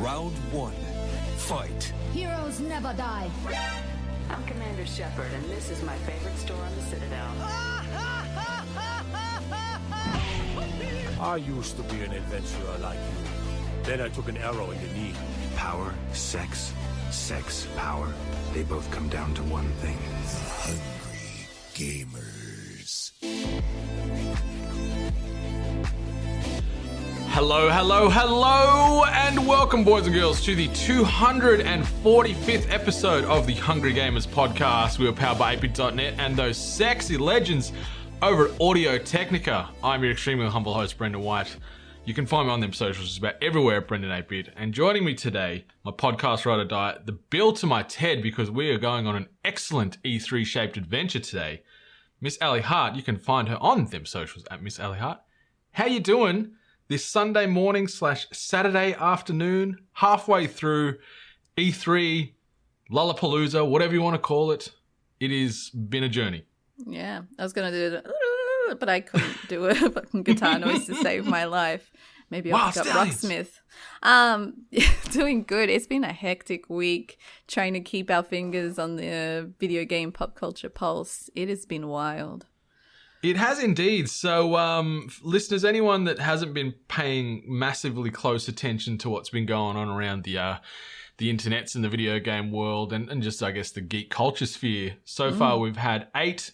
Round one. Fight. Heroes never die. I'm Commander Shepard, and this is my favorite store on the Citadel. I used to be an adventurer like you. Then I took an arrow in the knee. Power, sex, power. They both come down to one thing. Hungry gamers. Hello, and welcome, boys and girls, to the 245th episode of the Hungry Gamers podcast. We are powered by ATEBIT.net and those sexy legends over at Audio Technica. I'm your extremely humble host, Brendan White. You can find me on them socials just about everywhere at Brendan 8-Bit. And joining me today, my podcast ride or die, the bill to my Ted, because we are going on an excellent E3-shaped adventure today. Miss Ali Hart, you can find her on them socials at Miss Ali Hart. How you doing this Sunday morning / Saturday afternoon, halfway through E3, Lollapalooza, whatever you want to call it? It has been a journey. Yeah, I was going to do it, but I couldn't do a fucking guitar noise to save my life. Maybe I'll pick up Rocksmith. Doing good. It's been a hectic week trying to keep our fingers on the video game pop culture pulse. It has been wild. It has indeed. So, listeners, anyone that hasn't been paying massively close attention to what's been going on around the internets and the video game world and just, I guess, the geek culture sphere. So far, we've had 8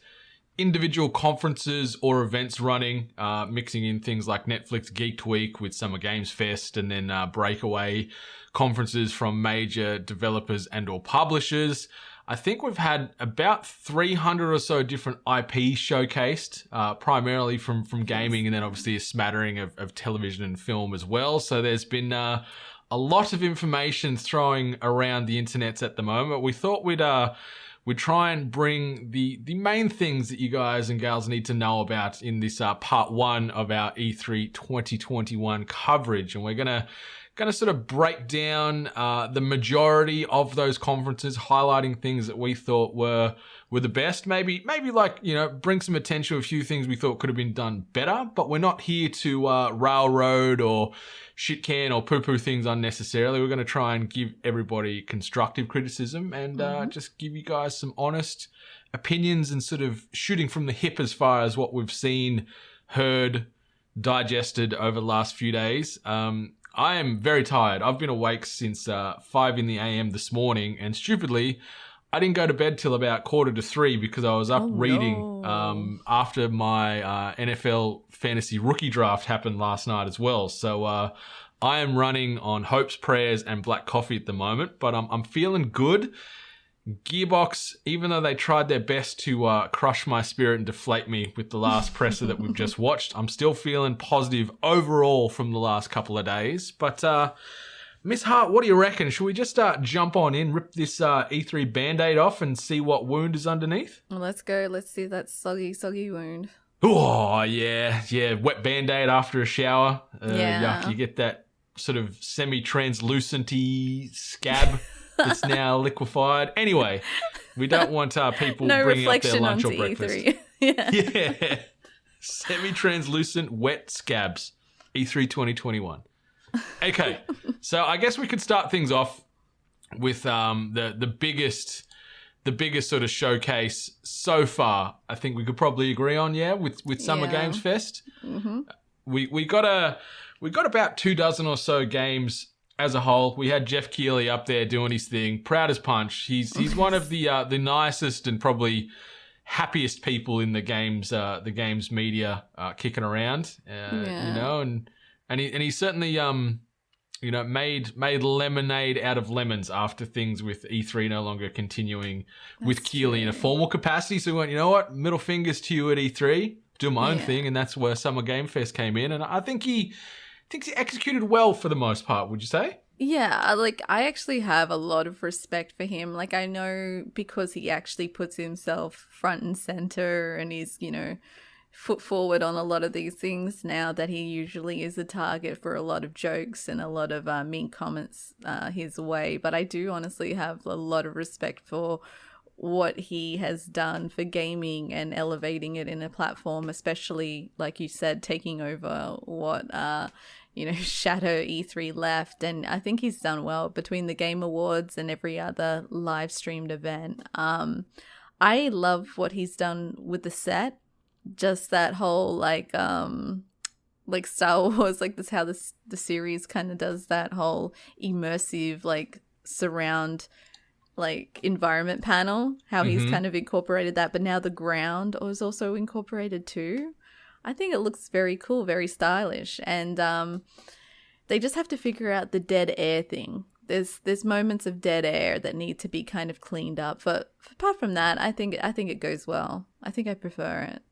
individual conferences or events running, mixing in things like Netflix Geek Week with Summer Games Fest and then breakaway conferences from major developers and or publishers. I think we've had about 300 or so different IP showcased, primarily from gaming, and then obviously a smattering of television and film as well. So there's been a lot of information throwing around the internets at the moment. We thought we'd try and bring the main things that you guys and gals need to know about in this part 1 of our E3 2021 coverage. And we're going to sort of break down the majority of those conferences, highlighting things that we thought were the best. Maybe like, bring some attention to a few things we thought could have been done better, but we're not here to railroad or shit can or poo-poo things unnecessarily. We're going to try and give everybody constructive criticism and just give you guys some honest opinions and sort of shooting from the hip as far as what we've seen, heard, digested over the last few days. I am very tired. I've been awake since 5 a.m. this morning, and stupidly, I didn't go to bed till about 2:45 because I was up reading after my NFL fantasy rookie draft happened last night as well. So I am running on hopes, prayers, and black coffee at the moment, but I'm feeling good. Gearbox, even though they tried their best to crush my spirit and deflate me with the last presser that we've just watched, I'm still feeling positive overall from the last couple of days. But Miss Hart, what do you reckon? Should we just jump on in, rip this E3 Band-Aid off and see what wound is underneath? Well, let's go. Let's see that soggy wound. Oh, yeah. Wet Band-Aid after a shower. Yeah. Yuck. You get that sort of semi-translucent-y scab. It's now liquefied. Anyway, we don't want people bringing up their lunch or breakfast. E3. Yeah. Semi-translucent wet scabs. E3 2021. Okay, so I guess we could start things off with the biggest sort of showcase so far. I think we could probably agree on, with Summer Games Fest. Mm-hmm. We got about 24 or so games. As a whole, we had Jeff Keighley up there doing his thing, proud as punch. He's one of the nicest and probably happiest people in the games media, kicking around, and he certainly made lemonade out of lemons after things with E3 no longer continuing with Keighley in a formal capacity. So we went, you know what, middle fingers to you at E3, do my own thing, and that's where Summer Game Fest came in, and I think he executed well for the most part, would you say? Yeah, I actually have a lot of respect for him. I know because he actually puts himself front and center and he's, foot forward on a lot of these things now, that he usually is a target for a lot of jokes and a lot of mean comments his way. But I do honestly have a lot of respect for what he has done for gaming and elevating it in a platform, especially, like you said, taking over what shadow E3 left, and I think he's done well between the Game Awards and every other live streamed event. I love what he's done with the set, just that whole like Star Wars, like this how the series kind of does that whole immersive like surround like environment panel, how he's kind of incorporated that, but now the ground was also incorporated too. I think it looks very cool, very stylish, and they just have to figure out the dead air thing. There's moments of dead air that need to be kind of cleaned up, but apart from that, I think it goes well. I think I prefer it.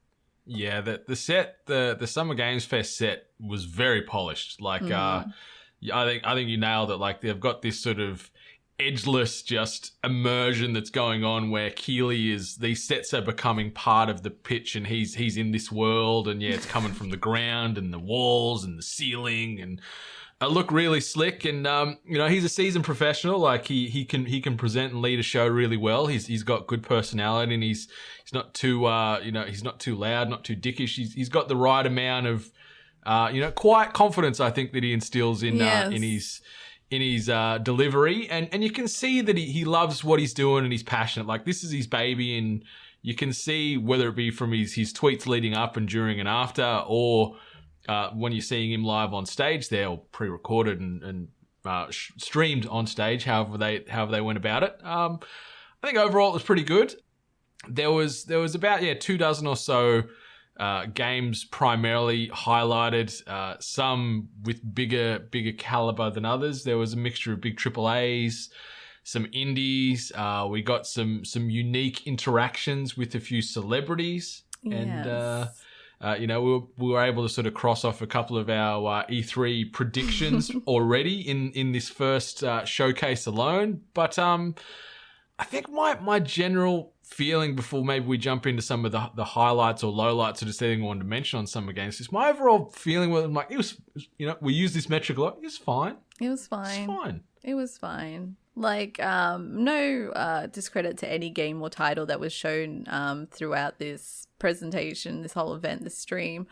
Yeah, the set, the Summer Games Fest set was very polished. Like, I think you nailed it. Like, they've got this sort of edgeless just immersion that's going on where Keeley these sets are becoming part of the pitch, and he's in this world, and it's coming from the ground and the walls and the ceiling, and look really slick. And he's a seasoned professional. Like he can present and lead a show really well. He's got good personality, and he's not too he's not too loud, not too dickish. He's got the right amount of quiet confidence, I think, that he instills in his delivery, and you can see that he loves what he's doing and he's passionate. Like, this is his baby, and you can see, whether it be from his tweets leading up and during and after, or when you're seeing him live on stage there, or pre-recorded and streamed on stage, however they went about it. I think overall it was pretty good. There was about 24 or so games primarily highlighted, some with bigger caliber than others. There was a mixture of big AAAs, some indies. We got some unique interactions with a few celebrities, and we were able to sort of cross off a couple of our E3 predictions already in this first showcase alone. But I think my general feeling, before maybe we jump into some of the highlights or lowlights or just anything I wanted to mention on some games, is my overall feeling with like, it was, we use this metric a lot. It was fine. It was fine. Like, no discredit to any game or title that was shown throughout this presentation, this whole event, this stream.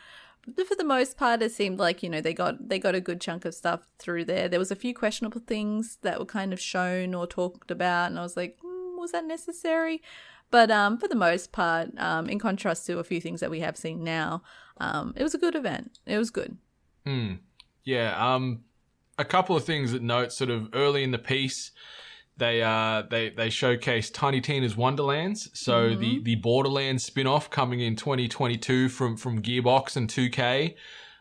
But for the most part, it seemed like, they got a good chunk of stuff through there. There was a few questionable things that were kind of shown or talked about, and I was like, was that necessary? But for the most part, in contrast to a few things that we have seen now, it was a good event. It was good. Yeah. A couple of things that note, sort of early in the piece, they showcased Tiny Tina's Wonderlands. So the Borderlands spin-off coming in 2022 from Gearbox and 2K.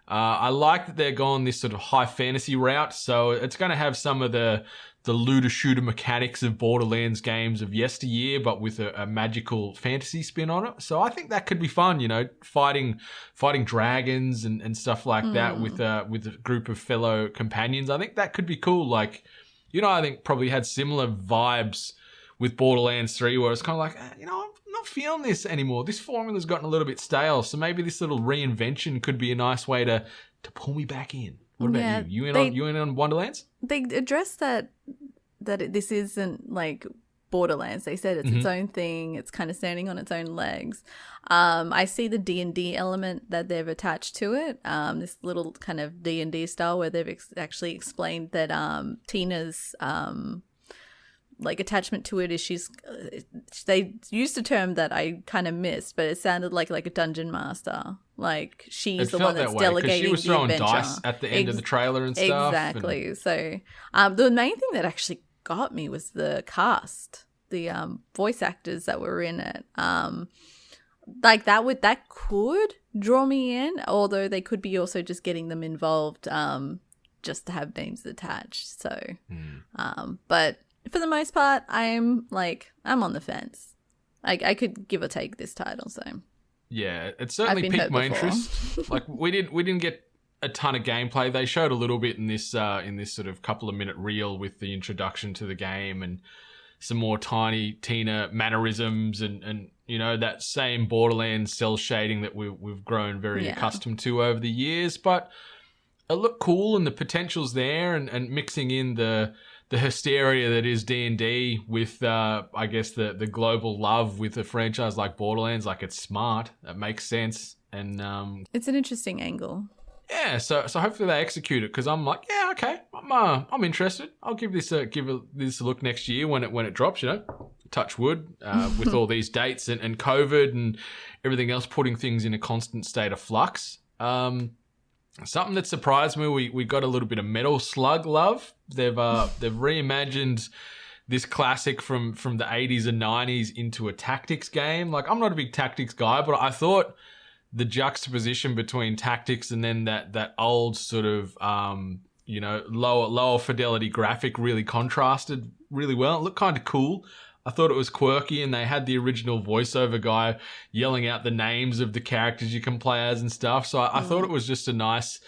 I like that they're going this sort of high fantasy route. So it's going to have some of the looter shooter mechanics of Borderlands games of yesteryear, but with a magical fantasy spin on it. So I think that could be fun, fighting dragons and stuff like that with a group of fellow companions. I think that could be cool. Like, I think probably had similar vibes with Borderlands 3, where it's kind of like, I'm not feeling this anymore. This formula's gotten a little bit stale. So maybe this little reinvention could be a nice way to pull me back in. What about you? You in on Wonderlands? They addressed that this isn't like Borderlands. They said it's its own thing. It's kind of standing on its own legs. I see the D&D element that they've attached to it. This little kind of D&D style where they've actually explained that Tina's like attachment to it is they used a term that I kind of missed, but it sounded like a dungeon master. Like, she's the one that's delegating the adventure. She was throwing dice at the end of the trailer and stuff. Exactly. So the main thing that actually got me was the cast, the voice actors that were in it. Like that could draw me in, although they could be also just getting them involved just to have names attached. So, but for the most part, I'm on the fence. I could give or take this title. So yeah, it certainly piqued my interest. Like, we didn't get a ton of gameplay. They showed a little bit in this sort of couple of minute reel with the introduction to the game and some more Tiny Tina mannerisms and that same Borderlands cell shading that we've grown very accustomed to over the years. But it looked cool, and the potential's there, and mixing in the hysteria that is D&D with, I guess, the global love with a franchise like Borderlands. Like, it's smart. It makes sense. And it's an interesting angle. Yeah, so hopefully they execute it, because I'm like, yeah, okay, I'm interested. I'll give this a look next year when it drops. Touch wood, with all these dates and COVID and everything else putting things in a constant state of flux. Something that surprised me, we got a little bit of Metal Slug love. They've reimagined this classic from the 80s and 90s into a tactics game. Like, I'm not a big tactics guy, but I thought the juxtaposition between tactics and then that old sort of lower fidelity graphic really contrasted really well. It looked kind of cool. I thought it was quirky, and they had the original voiceover guy yelling out the names of the characters you can play as and stuff. So I thought it was just a nice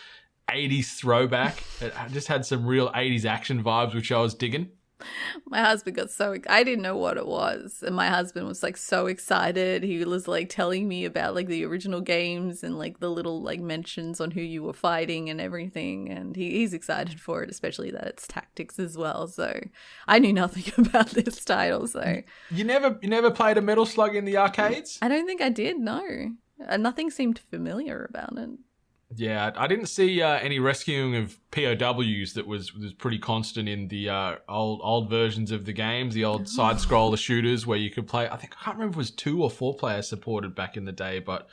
80s throwback. It just had some real 80s action vibes, which I was digging. My husband got I didn't know what it was, and my husband was like so excited. He was like telling me about like the original games and like the little like mentions on who you were fighting and everything, and he's excited for it, especially that it's tactics as well. So I knew nothing about this title. So you never played a Metal Slug in the arcades? I don't think I did. No, nothing seemed familiar about it. Yeah, I didn't see any rescuing of POWs that was pretty constant in the old versions of the games, the old side-scroller shooters where you could play. I can't remember if it was 2 or 4 players supported back in the day, but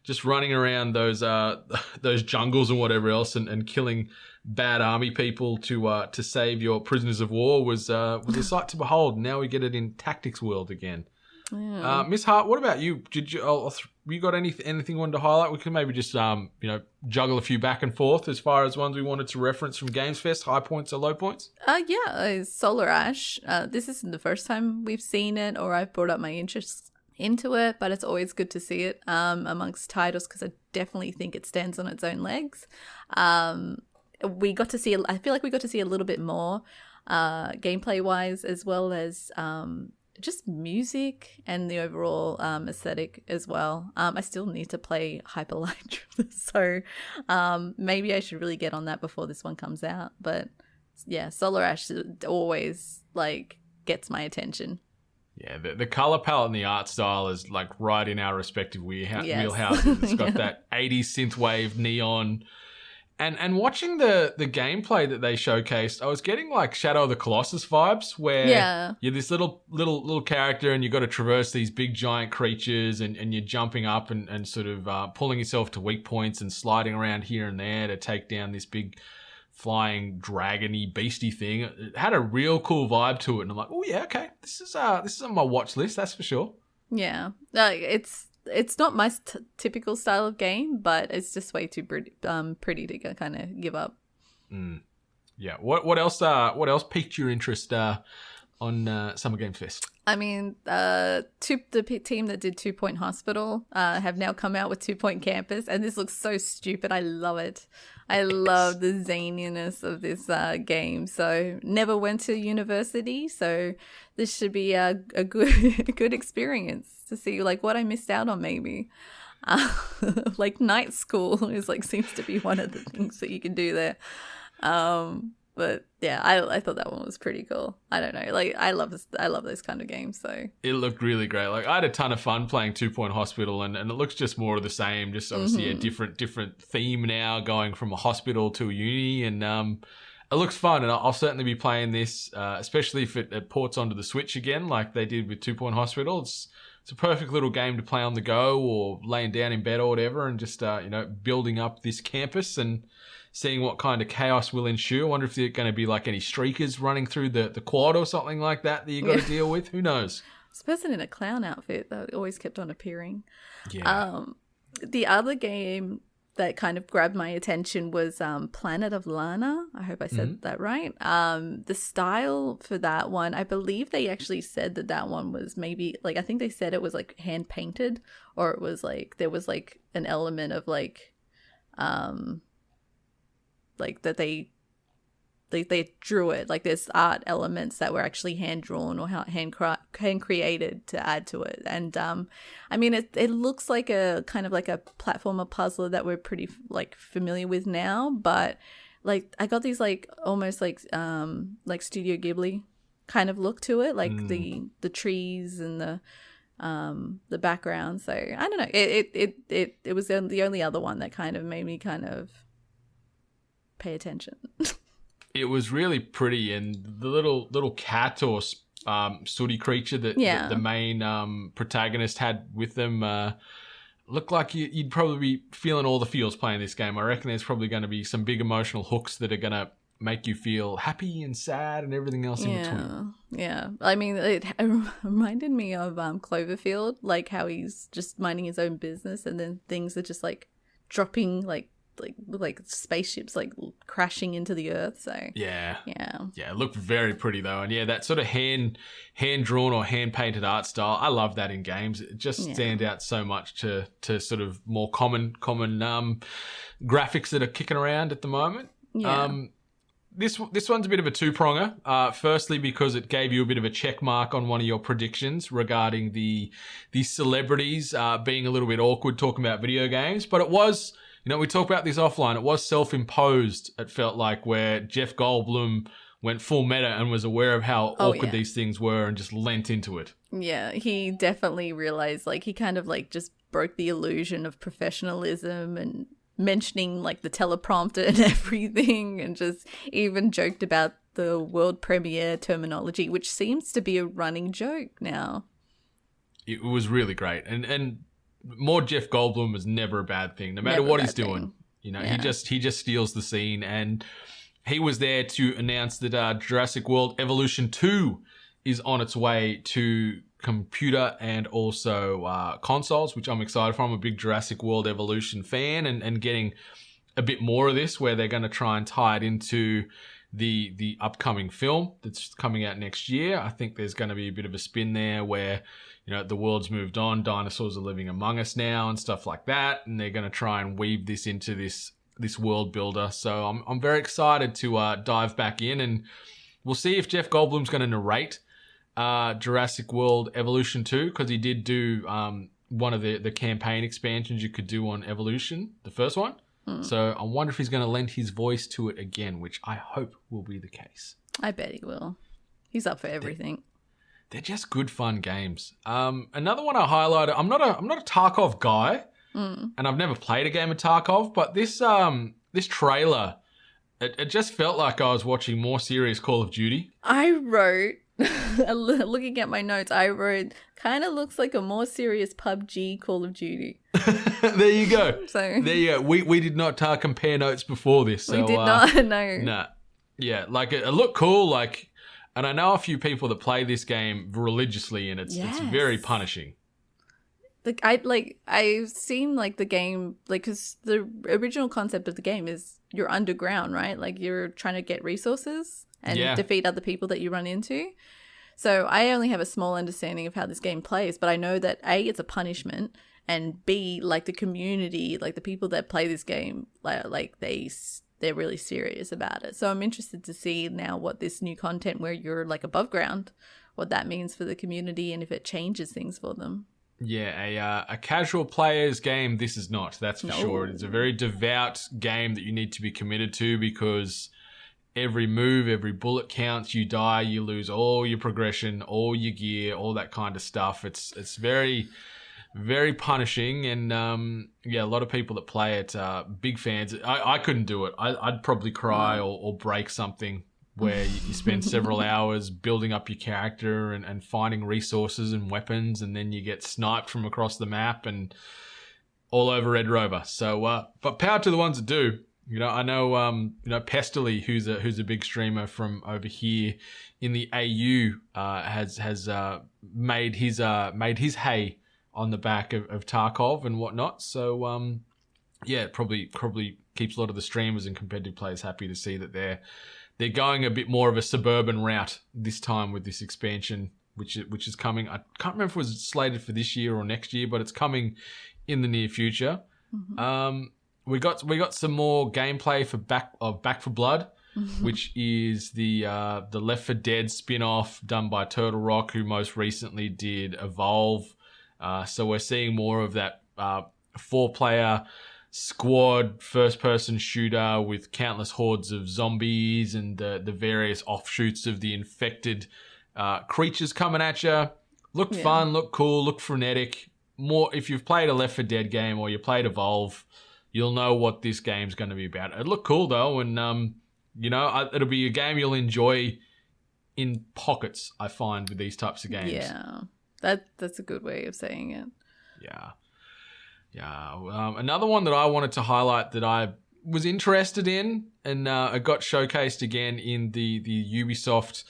just running around those jungles and whatever else and killing bad army people to save your prisoners of war was a sight to behold. Now we get it in Tactics World again. Yeah. Miss Hart, what about you? Did you got anything you wanted to highlight? We can maybe just juggle a few back and forth as far as ones we wanted to reference from Games Fest, high points or low points. Solar Ash. This isn't the first time we've seen it or I've brought up my interest into it, but it's always good to see it amongst titles, because I definitely think it stands on its own legs. We got to see. I feel like we got to see a little bit more gameplay wise, as well as just music and the overall aesthetic as well. I still need to play Hyperlight, so maybe I should really get on that before this one comes out. But yeah, Solar Ash always like gets my attention. Yeah, the color palette and the art style is like right in our respective wheelhouses. It's got that 80s synthwave neon. And watching the gameplay that they showcased, I was getting like Shadow of the Colossus vibes, where you're this little character and you've got to traverse these big giant creatures, and you're jumping up and sort of pulling yourself to weak points and sliding around here and there to take down this big flying dragony beastie thing. It had a real cool vibe to it, and I'm like, oh yeah, okay, this is on my watch list, that's for sure. Yeah, it's not my typical style of game, but it's just way too pretty to kind of give up. Yeah. What else piqued your interest on Summer Game Fest? I mean, the team that did 2 Point Hospital have now come out with 2 Point Campus, and this looks so stupid. I love it. I love the zaniness of this game. So never went to university, so this should be a good experience to see like what I missed out on maybe. Like night school is like seems to be one of the things that you can do there. But yeah, I thought that one was pretty cool. I don't know, like I love those kind of games. So it looked really great. Like I had a ton of fun playing 2 Point Hospital, and it looks just more of the same. Just obviously a different theme now, going from a hospital to a uni, and it looks fun. And I'll certainly be playing this, especially if it ports onto the Switch again, like they did with 2 Point Hospital. It's a perfect little game to play on the go or laying down in bed or whatever, and just building up this campus and seeing what kind of chaos will ensue. I wonder if there are going to be like any streakers running through the quad or something like that you got to deal with. Who knows? This person in a clown outfit that always kept on appearing. Yeah. The other game that kind of grabbed my attention was Planet of Lana. I hope I said that right. The style for that one, I believe they actually said that one was maybe like, I think they said it was like hand painted, or it was like there was like an element of like that they drew it, like there's art elements that were actually hand drawn or hand created to add to it. And I mean it looks like a kind of like a platformer puzzler that we're pretty like familiar with now, but like I got these like almost like Studio Ghibli kind of look to it, like the trees and the background. So I don't know, it was the only other one that kind of made me kind of pay attention. It was really pretty, and the little cat or sooty creature that the main protagonist had with them looked like you'd probably be feeling all the feels playing this game. I reckon there's probably going to be some big emotional hooks that are going to make you feel happy and sad and everything else in between. Yeah. I mean, it reminded me of Cloverfield, like how he's just minding his own business and then things are just like dropping like spaceships like crashing into the earth. So yeah, it looked very pretty though, and that sort of hand drawn or hand painted art style, I love that in games. It just stands out so much to sort of more common graphics that are kicking around at the moment. This one's a bit of a two-pronger. Firstly, because it gave you a bit of a check mark on one of your predictions regarding the celebrities being a little bit awkward talking about video games, but it was. We talked about this offline. It was self-imposed, it felt like, where Jeff Goldblum went full meta and was aware of how awkward these things were and just lent into it. Yeah, he definitely realized, like, he kind of, like, just broke the illusion of professionalism and mentioning, like, the teleprompter and everything, and just even joked about the world premiere terminology, which seems to be a running joke now. It was really great. And more Jeff Goldblum was never a bad thing, no matter what he's doing. He just steals the scene, and he was there to announce that Jurassic World Evolution 2 is on its way to computer and also consoles, which I'm excited for. I'm a big Jurassic World Evolution fan, and getting a bit more of this where they're going to try and tie it into the upcoming film that's coming out next year. I think there's going to be a bit of a spin there where the world's moved on, dinosaurs are living among us now and stuff like that, and they're going to try and weave this into this world builder. So I'm very excited to dive back in, and we'll see if Jeff Goldblum's going to narrate Jurassic World Evolution 2, because he did do one of the campaign expansions you could do on Evolution, the first one. So I wonder if he's going to lend his voice to it again, which I hope will be the case. I bet he will. He's up for everything. They're just good fun games. Another one I highlighted, I'm not a Tarkov guy, and I've never played a game of Tarkov, but this trailer, it just felt like I was watching more serious Call of Duty. I wrote, looking at my notes, kind of looks like a more serious PUBG Call of Duty. There you go. There you go. We did not compare notes before this. So, we did not, no. Nah. Yeah, like it looked cool, like... And I know a few people that play this game religiously, and it's very punishing. I've seen like the game, like, because the original concept of the game is you're underground, right? Like you're trying to get resources and defeat other people that you run into. So I only have a small understanding of how this game plays, but I know that A, it's a punishment, and B, like the community, like the people that play this game, like they're really serious about it. So I'm interested to see now what this new content where you're like above ground, what that means for the community and if it changes things for them. Yeah, a casual player's game, this is not, that's for sure. It's a very devout game that you need to be committed to, because every move, every bullet counts. You die, you lose all your progression, all your gear, all that kind of stuff. It's very... very punishing, and a lot of people that play it are big fans. I couldn't do it. I'd probably cry or break something where you spend several hours building up your character and finding resources and weapons, and then you get sniped from across the map and all over Red Rover. So, but power to the ones that do. I know Pestily, who's a big streamer from over here in the AU, has made his hay on the back of Tarkov and whatnot. So, it probably keeps a lot of the streamers and competitive players happy to see that they're going a bit more of a suburban route this time with this expansion, which is coming. I can't remember if it was slated for this year or next year, but it's coming in the near future. Mm-hmm. We got some more gameplay for Back for Blood, which is the Left 4 Dead spin-off done by Turtle Rock, who most recently did Evolve. So we're seeing more of that 4-player squad first-person shooter with countless hordes of zombies and the various offshoots of the infected creatures coming at you. Looked fun, looked cool, looked frenetic. More if you've played a Left 4 Dead game or you played Evolve, you'll know what this game's going to be about. It looked cool though, and it'll be a game you'll enjoy in pockets, I find, with these types of games. Yeah, that's a good way of saying it. Yeah. Another one that I wanted to highlight that I was interested in, and it got showcased again in the Ubisoft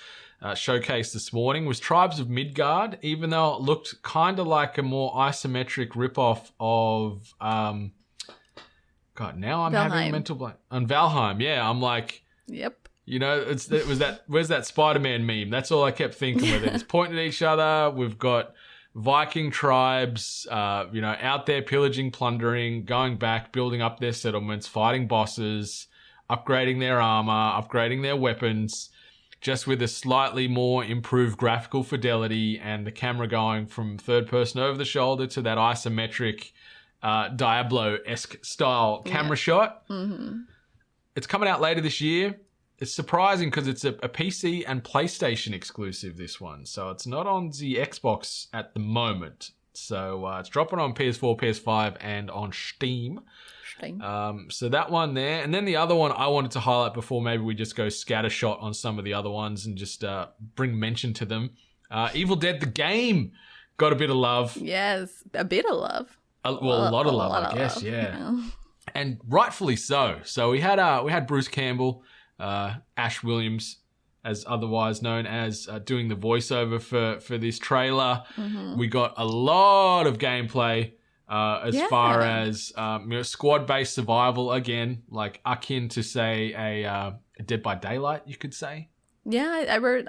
showcase this morning, was Tribes of Midgard, even though it looked kind of like a more isometric ripoff of... God, now I'm having a mental blank. On Valheim, yeah. I'm like... Yep. Where's that Spider-Man meme? That's all I kept thinking with it. It's pointing at each other. We've got Viking tribes, out there pillaging, plundering, going back, building up their settlements, fighting bosses, upgrading their armor, upgrading their weapons, just with a slightly more improved graphical fidelity and the camera going from third person over the shoulder to that isometric Diablo-esque style camera shot. Mm-hmm. It's coming out later this year. It's surprising because it's a PC and PlayStation exclusive, this one. So it's not on the Xbox at the moment. So it's dropping on PS4, PS5, and on Steam. So that one there. And then the other one I wanted to highlight before maybe we just go scattershot on some of the other ones and just bring mention to them. Evil Dead, the game, got a bit of love. Yes, a bit of love. A lot of love, I guess, yeah. And rightfully so. So we had Bruce Campbell... Ash Williams, as otherwise known as, doing the voiceover for this trailer. Mm-hmm. We got a lot of gameplay as far as squad-based survival, again, like akin to, say, a Dead by Daylight, you could say. Yeah, I wrote,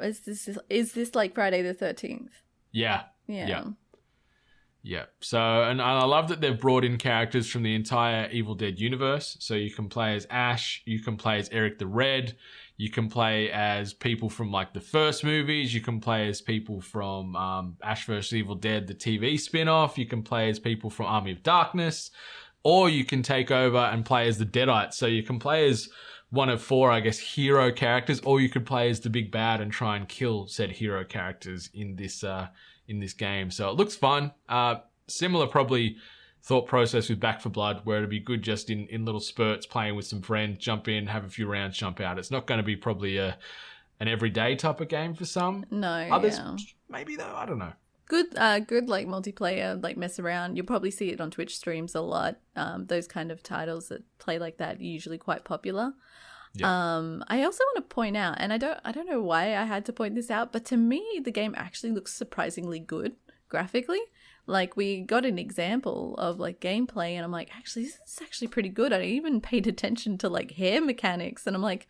is this like Friday the 13th? Yeah. So, and I love that they've brought in characters from the entire Evil Dead universe. So you can play as Ash, you can play as Eric the Red, you can play as people from like the first movies, you can play as people from Ash vs. Evil Dead, the TV spin-off, you can play as people from Army of Darkness, or you can take over and play as the Deadites. So you can play as one of 4, I guess, hero characters, or you could play as the big bad and try and kill said hero characters in this game. So it looks fun. Similar probably thought process with Back 4 Blood, where it'd be good just in little spurts, playing with some friends, jump in, have a few rounds, jump out. It's not going to be probably an everyday type of game for some. No. Others, maybe though, I don't know. Good like multiplayer, like mess around. You'll probably see it on Twitch streams a lot. Those kind of titles that play like that are usually quite popular. Yeah. I also want to point out, and I don't know why I had to point this out, but to me the game actually looks surprisingly good graphically. Like, we got an example of like gameplay and I'm like, actually this is actually pretty good. I even paid attention to like hair mechanics and I'm like,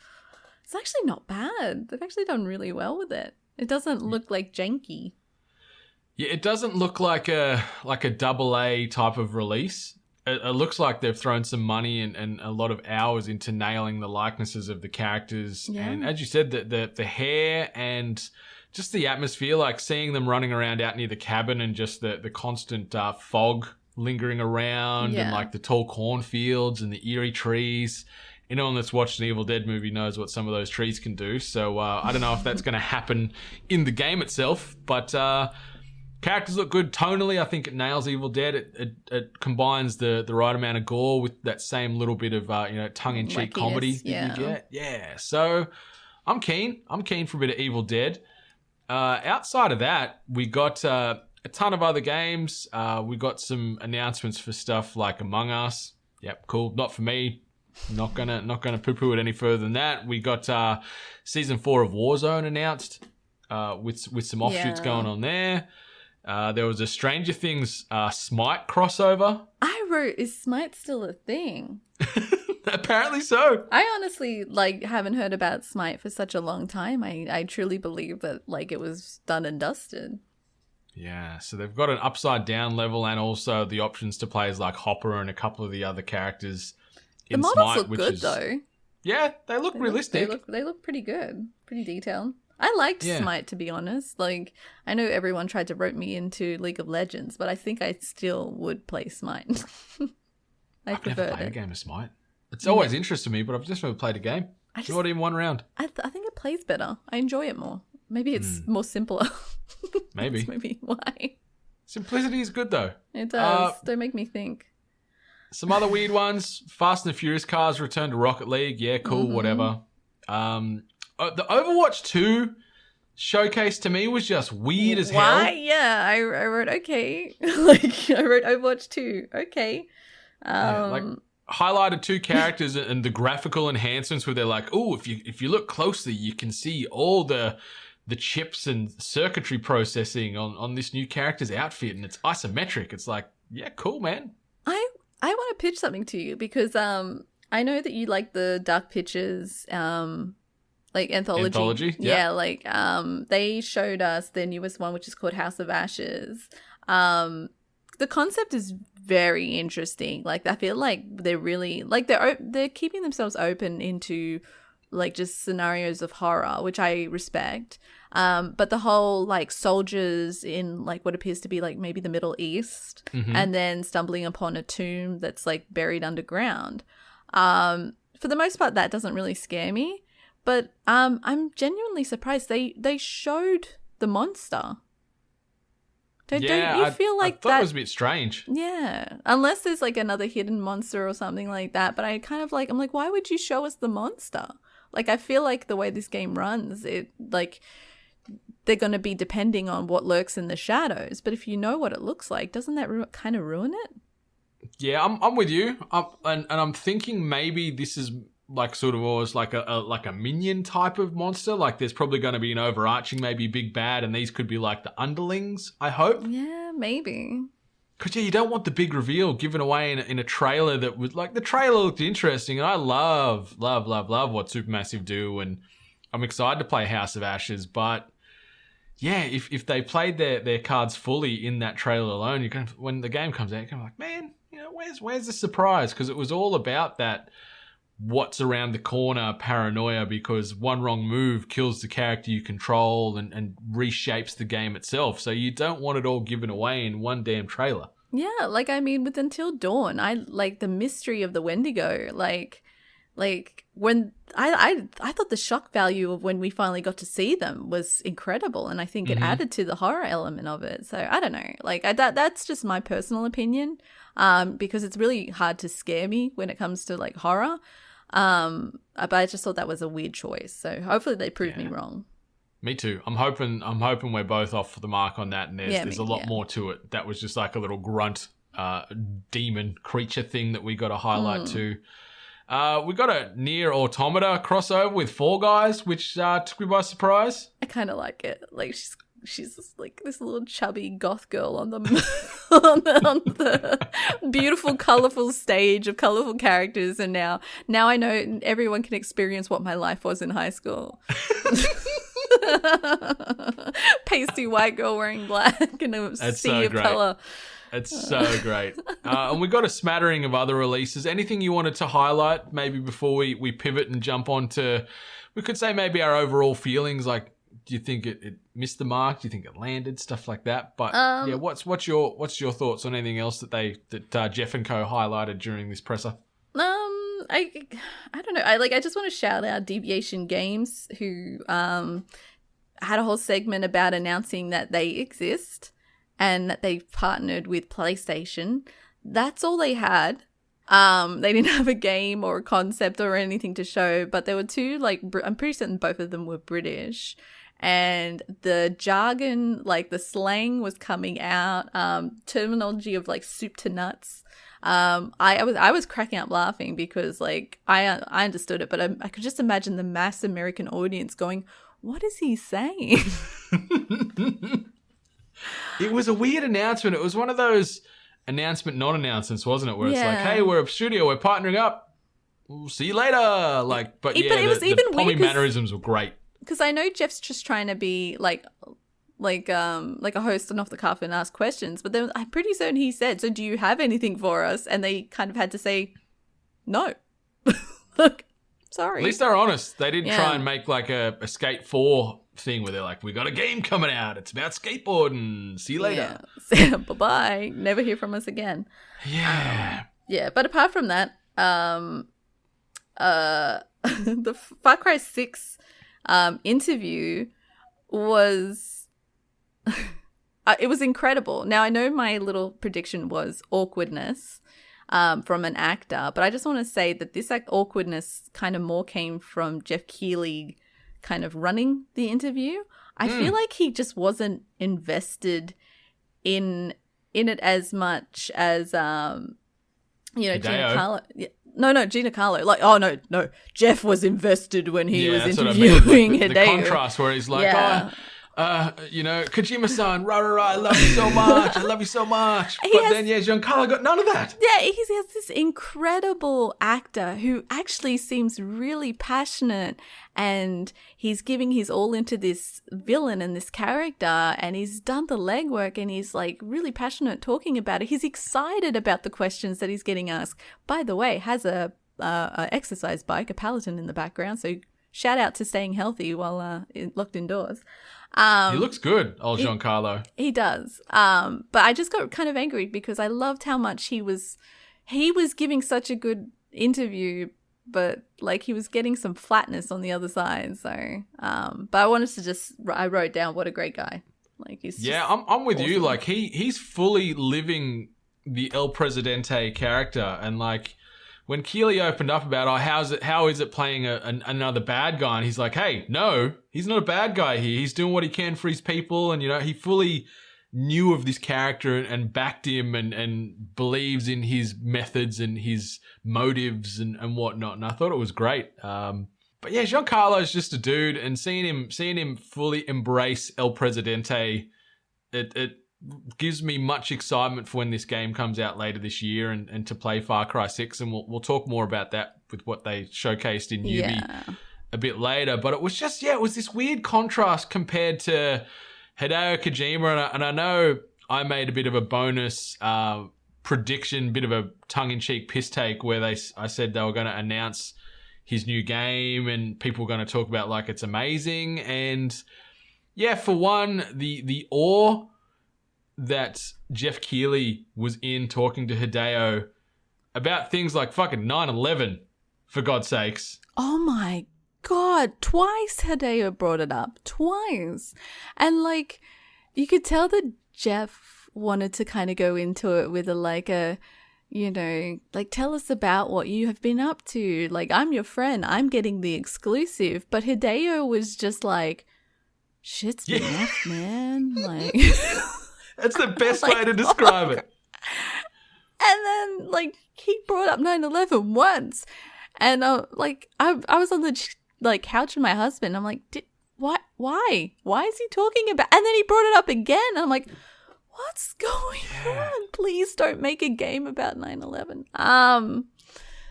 it's actually not bad. They've actually done really well with it. It doesn't look like janky. Yeah, it doesn't look like a AA type of release. It looks like they've thrown some money and a lot of hours into nailing the likenesses of the characters. Yeah. And as you said, the hair and just the atmosphere, like seeing them running around out near the cabin and just the constant fog lingering around and like the tall cornfields and the eerie trees. Anyone that's watched an Evil Dead movie knows what some of those trees can do. So I don't know if that's going to happen in the game itself, but... characters look good tonally. I think it nails Evil Dead. It combines the right amount of gore with that same little bit of tongue-in-cheek comedy that you get. Yeah. So I'm keen. I'm keen for a bit of Evil Dead. Outside of that, we got a ton of other games. We got some announcements for stuff like Among Us. Yep, cool. Not for me. Not gonna poo-poo it any further than that. We got season 4 of Warzone announced with some offshoots going on there. There was a Stranger Things Smite crossover. I wrote, is Smite still a thing? Apparently so. I honestly haven't heard about Smite for such a long time. I truly believe that it was done and dusted. Yeah, so they've got an upside down level and also the options to play as like Hopper and a couple of the other characters in the models Smite, look good though. Yeah, they look realistic. They look pretty good, pretty detailed. I liked Smite, to be honest. I know everyone tried to rope me into League of Legends, but I think I still would play Smite. I've never played a game of Smite. It's always interested me, but I've just never played a game. Not even one round. I think it plays better. I enjoy it more. Maybe it's more simpler. Maybe. That's maybe why. Simplicity is good, though. It does. Don't make me think. Some other weird ones. Fast and the Furious cars return to Rocket League. Yeah, cool, whatever. The Overwatch 2 showcase to me was just weird as hell. Yeah, I wrote okay. Like, I wrote Overwatch 2. Okay. Highlighted 2 characters and the graphical enhancements where they're like, oh, if you look closely, you can see all the chips and circuitry processing on this new character's outfit, and it's isometric. It's like, yeah, cool, man. I want to pitch something to you because I know that you like the Dark Pictures like anthology. Yeah, like they showed us their newest one, which is called House of Ashes. The concept is very interesting. Like, I feel like they're really like they're keeping themselves open into like just scenarios of horror, which I respect. But the whole like soldiers in like what appears to be like maybe the Middle East and then stumbling upon a tomb that's like buried underground. For the most part, that doesn't really scare me. But I'm genuinely surprised they showed the monster. Don't you feel like that? I thought it was a bit strange. Yeah, unless there's like another hidden monster or something like that. But I kind of like, I'm like, why would you show us the monster? Like, I feel like the way this game runs, it like they're going to be depending on what lurks in the shadows. But if you know what it looks like, doesn't that kind of ruin it? Yeah, I'm with you. And I'm thinking maybe this is like sort of always like a minion type of monster. Like, there's probably going to be an overarching, maybe big bad, and these could be like the underlings, I hope. Yeah, maybe. Because, yeah, you don't want the big reveal given away in a trailer that was like, the trailer looked interesting, and I love what Supermassive do, and I'm excited to play House of Ashes, but yeah, if they played their cards fully in that trailer alone, when the game comes out, you're gonna be like, man, you know, where's the surprise? Because it was all about that what's around the corner paranoia, because one wrong move kills the character you control and reshapes the game itself. So you don't want it all given away in one damn trailer. Yeah, like, I mean, with Until Dawn, I like the mystery of the Wendigo. Like when I thought the shock value of when we finally got to see them was incredible, and I think it added to the horror element of it. So I don't know, like that's just my personal opinion, because it's really hard to scare me when it comes to like horror. But I just thought that was a weird choice. So hopefully they prove me wrong. Me too. I'm hoping we're both off the mark on that, and there's a lot more to it. That was just like a little grunt demon creature thing that we got to highlight too. We got a Nier Automata crossover with Fall Guys, which took me by surprise. I kind of like it. Like, she's just like this little chubby goth girl on the on the beautiful, colorful stage of colorful characters, and now I know everyone can experience what my life was in high school. Pasty white girl wearing black and a sea of color. It's so great. And we got a smattering of other releases. Anything you wanted to highlight maybe before we pivot and jump on to, we could say maybe our overall feelings, like, do you think it missed the mark? Do you think it landed? Stuff like that. But yeah, what's your thoughts on anything else that Jeff and Co highlighted during this presser? I don't know. I just want to shout out Deviation Games, who had a whole segment about announcing that they exist and that they've partnered with PlayStation. That's all they had. They didn't have a game or a concept or anything to show, but there were two, like, I'm pretty certain both of them were British, and the jargon, like the slang was coming out, terminology of like soup to nuts. I was cracking up laughing because, like, I understood it, but I could just imagine the mass American audience going, what is he saying? It was a weird announcement. It was one of those announcement non-announcements, wasn't it? Where it's like, hey, we're a studio, we're partnering up. We'll see you later. Like, but yeah, it was even the Pommy mannerisms were great. Because I know Jeff's just trying to be like a host and off the cuff and ask questions, but then I'm pretty certain he said, "So do you have anything for us?" And they kind of had to say, "No." Look, sorry. At least they're honest. They didn't try and make like a Skate 4 thing where they're like, we got a game coming out. It's about skateboarding. See you later. Yeah. Bye-bye. Never hear from us again. Yeah. Yeah, but apart from that, the Far Cry 6 interview was... it was incredible. Now, I know my little prediction was awkwardness. from an actor. But I just want to say that this awkwardness kind of more came from Jeff Keighley kind of running the interview. I feel like he just wasn't invested in it as much as Gina Carlo. No, Gina Carlo. Like, oh no, Jeff was invested when he was interviewing Hideo. The contrast where he's like, Kojima-san, rah, I love you so much. I love you so much. Then Giancarlo got none of that. Yeah, he has this incredible actor who actually seems really passionate, and he's giving his all into this villain and this character, and he's done the legwork, and he's like really passionate talking about it. He's excited about the questions that he's getting asked. By the way, has a exercise bike, a Peloton in the background, so shout out to staying healthy while locked indoors. He looks good, old Giancarlo. He does. But I just got kind of angry because I loved how much he was giving such a good interview, but like he was getting some flatness on the other side. So, but I wanted to I wrote down what a great guy. Like he's I'm with awesome. you. Like he's fully living the El Presidente character, and like when Keighley opened up about, how is it playing another bad guy? And he's like, hey, no, he's not a bad guy here. He's doing what he can for his people. And, he fully knew of this character and backed him and believes in his methods and his motives and whatnot. And I thought it was great. But yeah, Giancarlo's just a dude, and seeing him fully embrace El Presidente, it gives me much excitement for when this game comes out later this year and to play Far Cry 6. And we'll talk more about that with what they showcased in Yubi a bit later. But it was just, it was this weird contrast compared to Hideo Kojima. And I know I made a bit of a bonus prediction, bit of a tongue-in-cheek piss take where I said they were going to announce his new game and people were going to talk about like it's amazing. And yeah, for one, the awe that Jeff Keighley was in talking to Hideo about things like fucking 9/11, for God's sakes. Oh my God, twice Hideo brought it up, twice. And like, you could tell that Jeff wanted to kind of go into it with tell us about what you have been up to. Like, I'm your friend, I'm getting the exclusive. But Hideo was just like, shit's been rough, man. Like... That's the best way to describe it. And then, like, he brought up 9/11 once. And, I was on the couch with my husband. I'm like, why? Why is he talking about... And then he brought it up again. And I'm like, what's going on? Please don't make a game about 9/11.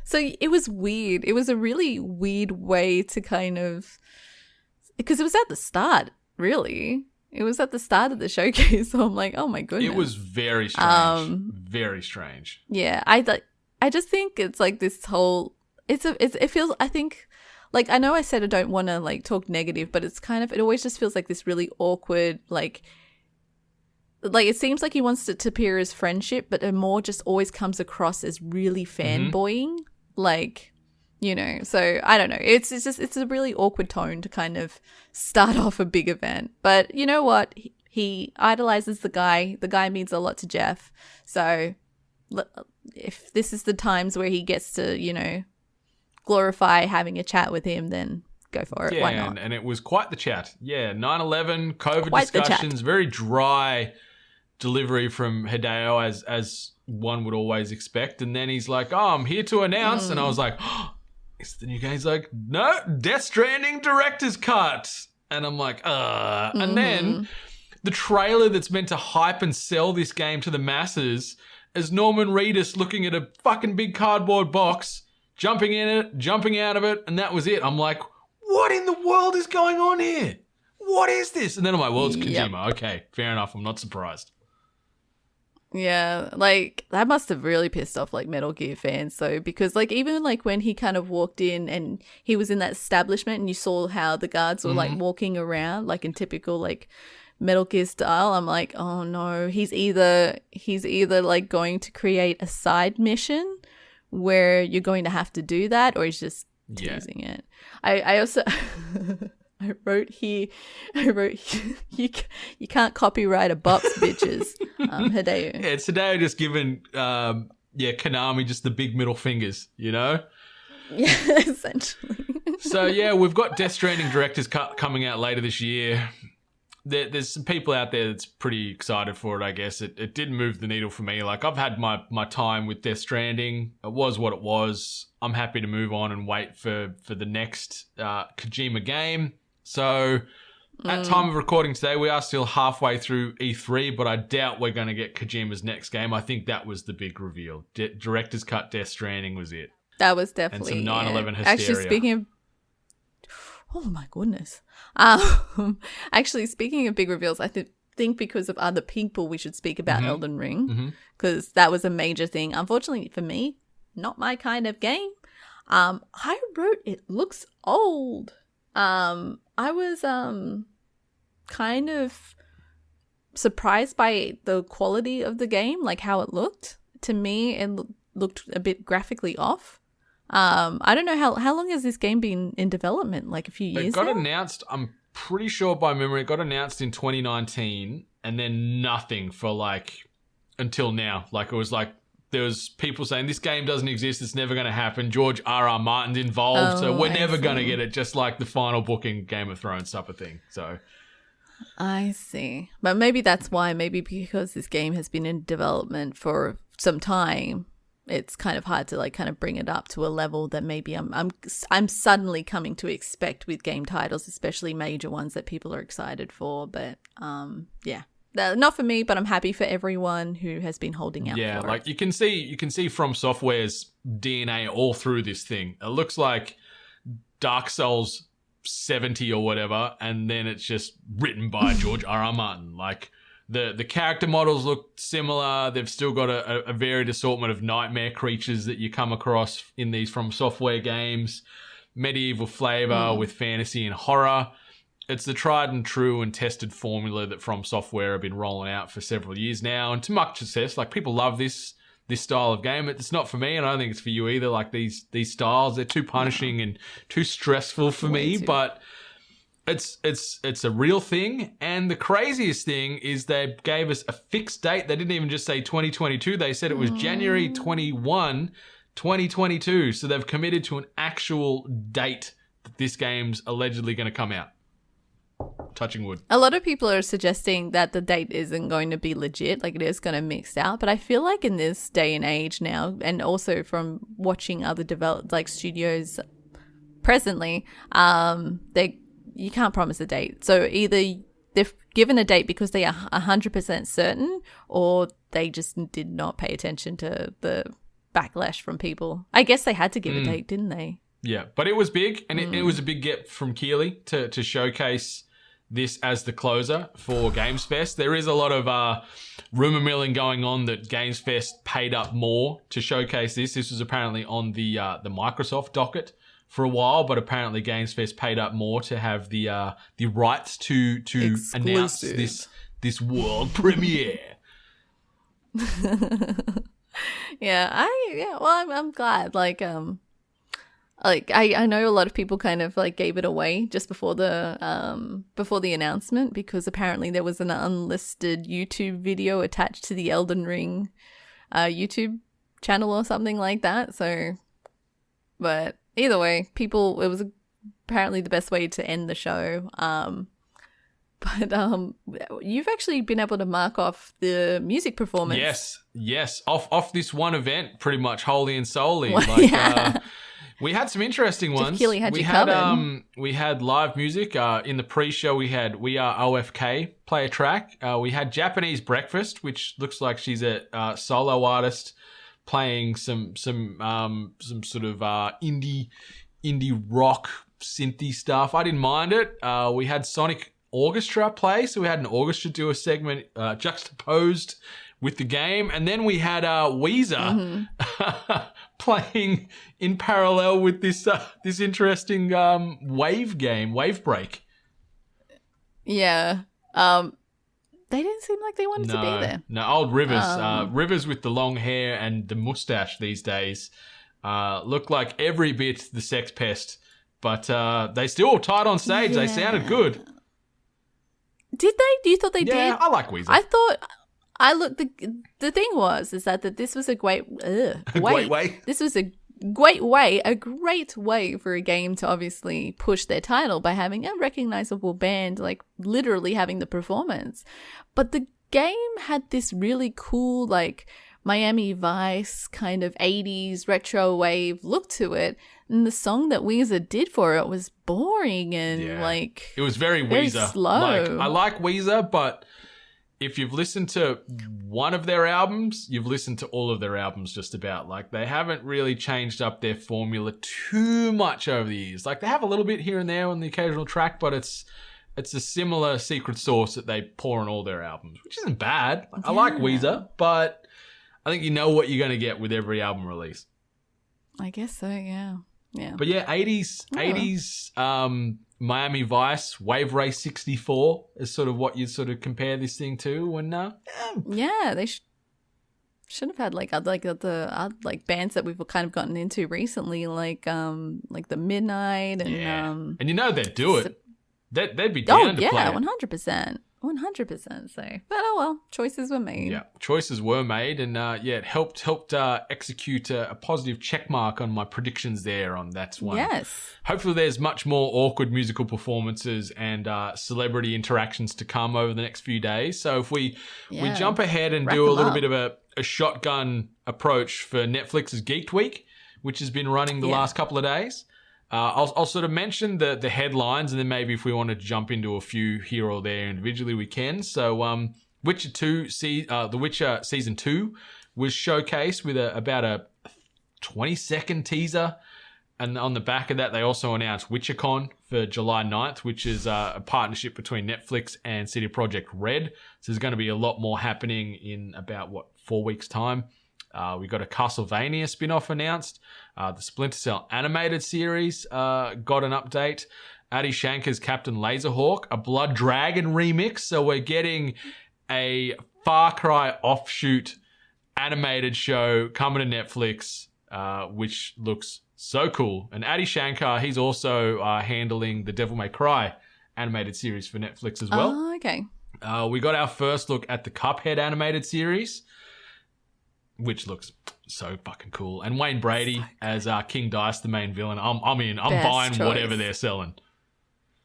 So it was weird. It was a really weird way to kind of... Because it was at the start, really. It was at the start of the showcase, so I'm like, oh my goodness. It was very strange. Very strange. Yeah, I just think it's like this whole... It feels, I think... Like, I know I said I don't want to, like, talk negative, but it's kind of... It always just feels like this really awkward, like... Like, it seems like he wants to appear as friendship, but it more just always comes across as really fanboying. Like... so I don't know. It's a really awkward tone to kind of start off a big event. But you know what? He idolizes the guy. The guy means a lot to Jeff. So if this is the times where he gets to, glorify having a chat with him, then go for it. Why not? And it was quite the chat. Yeah, 9/11, COVID discussions, very dry delivery from Hideo as one would always expect. And then he's like, oh, I'm here to announce. And I was like, oh, it's the new game. He's like, no, Death Stranding director's cut. And I'm like, And then the trailer that's meant to hype and sell this game to the masses is Norman Reedus looking at a fucking big cardboard box, jumping in it, jumping out of it, and that was it. I'm like, what in the world is going on here? What is this? And then I'm like, well, it's Kojima. Yep. Okay, fair enough. I'm not surprised. Yeah, like, that must have really pissed off, like, Metal Gear fans, though, because, like, even, like, when he kind of walked in and he was in that establishment and you saw how the guards were, like, walking around, like, in typical, like, Metal Gear style, I'm like, oh, no, he's either, like, going to create a side mission where you're going to have to do that, or he's just teasing it. I also... I wrote here, you can't copyright a box, bitches, Hideo. Yeah, it's Hideo just giving Konami, just the big middle fingers, you know? Yeah, essentially. So, yeah, we've got Death Stranding Director's Cut coming out later this year. There's some people out there that's pretty excited for it, I guess. It didn't move the needle for me. Like, I've had my time with Death Stranding. It was what it was. I'm happy to move on and wait for the next Kojima game. So, at time of recording today, we are still halfway through E3, but I doubt we're going to get Kojima's next game. I think that was the big reveal. Director's Cut Death Stranding was it. That was definitely... And some 9/11 hysteria. Actually, speaking of... Oh, my goodness. Actually, speaking of big reveals, I think because of other people, we should speak about Elden Ring, because that was a major thing. Unfortunately for me, not my kind of game. I wrote it looks old. I was kind of surprised by the quality of the game, like how it looked. To me, it looked a bit graphically off. I don't know how long has this game been in development? Like a few years. It got now? announced, I'm pretty sure by memory, it got announced in 2019 and then nothing for like until now. Like it was like there was people saying this game doesn't exist, it's never going to happen. George R.R. Martin's involved, so we're never going to get it. Just like the final book in Game of Thrones type of thing. So I see, but maybe that's why. Maybe because this game has been in development for some time, it's kind of hard to like kind of bring it up to a level that maybe I'm suddenly coming to expect with game titles, especially major ones that people are excited for. But yeah, not for me, but I'm happy for everyone who has been holding out. Yeah, for like it. you can see From Software's DNA all through this thing. It looks like Dark Souls 70 or whatever, and then it's just written by George R.R. Martin. Like the character models look similar. They've still got a varied assortment of nightmare creatures that you come across in these From Software games. Medieval flavor with fantasy and horror. It's the tried and true and tested formula that From Software have been rolling out for several years now, and to much success. Like people love this style of game. It's not for me, and I don't think it's for you either. Like these styles, they're too punishing and too stressful for me. But it's a real thing. And the craziest thing is they gave us a fixed date. They didn't even just say 2022. They said it was January 21, 2022. So they've committed to an actual date that this game's allegedly going to come out. Touching wood. A lot of people are suggesting that the date isn't going to be legit, like it is going to mix out. But I feel like in this day and age now, and also from watching other studios presently, you can't promise a date. So either they've given a date because they are 100% certain, or they just did not pay attention to the backlash from people. I guess they had to give a date, didn't they? Yeah, but it was big, and it was a big get from Keighley to showcase this as the closer for Games Fest. There is a lot of rumor milling going on that Games Fest paid up more to showcase this. This was apparently on the Microsoft docket for a while, but apparently Games Fest paid up more to have the rights to announce this world premiere. I'm glad. I know a lot of people kind of like gave it away just before the announcement, because apparently there was an unlisted YouTube video attached to the Elden Ring YouTube channel or something like that. So, but either way, it was apparently the best way to end the show. But you've actually been able to mark off the music performance. Yes, off this one event, pretty much wholly and solely. We had some interesting ones. Keighley had you covered. We had live music. In the pre-show, we had We Are OFK play a track. We had Japanese Breakfast, which looks like she's a solo artist playing some sort of indie rock synthy stuff. I didn't mind it. We had Sonic Orchestra play, so we had an orchestra do a segment juxtaposed with the game, and then we had Weezer playing in parallel with this interesting wave game, Wave Break. Yeah, they didn't seem like they wanted to be there. No, old Rivers, Rivers with the long hair and the mustache these days, look like every bit the Sex Pest, but they still tied on stage. Yeah. They sounded good. Did they? Do you thought they did? Yeah, I like Weezer. I thought I look. The thing is that this was a great way. This was a great way for a game to obviously push their title by having a recognizable band, like literally having the performance. But the game had this really cool, like Miami Vice kind of 80s retro wave look to it. And the song that Weezer did for it was boring and like... It was very Weezer. Slow. Like, I like Weezer, but if you've listened to one of their albums, you've listened to all of their albums just about. Like, they haven't really changed up their formula too much over the years. Like, they have a little bit here and there on the occasional track, but it's a similar secret sauce that they pour on all their albums, which isn't bad. Like, I like Weezer, but I think you know what you're going to get with every album release. I guess so, yeah. Yeah. But yeah, 80s Miami Vice, Wave Race 64 is sort of what you sort of compare this thing to. And yeah, they should have had like the bands that we've kind of gotten into recently, like the Midnight and and you know they'd do it. They'd be down to play it. 100%. 100%. So, but oh well, choices were made. Yeah, choices were made, and it helped execute a positive check mark on my predictions there on that one. Yes. Hopefully, there's much more awkward musical performances and celebrity interactions to come over the next few days. So if we jump ahead and do a little bit of a shotgun approach for Netflix's Geeked Week, which has been running the last couple of days. I'll sort of mention the headlines, and then maybe if we want to jump into a few here or there individually, we can. So, Witcher 2, The Witcher Season 2 was showcased with about a 20-second teaser. And on the back of that, they also announced WitcherCon for July 9th, which is a partnership between Netflix and CD Projekt Red. So there's going to be a lot more happening in about, 4 weeks' time. We got a Castlevania spin-off announced. The Splinter Cell animated series got an update. Adi Shankar's Captain Laserhawk, a Blood Dragon remix. So we're getting a Far Cry offshoot animated show coming to Netflix, which looks so cool. And Adi Shankar, he's also handling the Devil May Cry animated series for Netflix as well. Oh, okay. We got our first look at the Cuphead animated series, which looks so fucking cool. And Wayne Brady as King Dice, the main villain. I'm in. I'm buying whatever they're selling.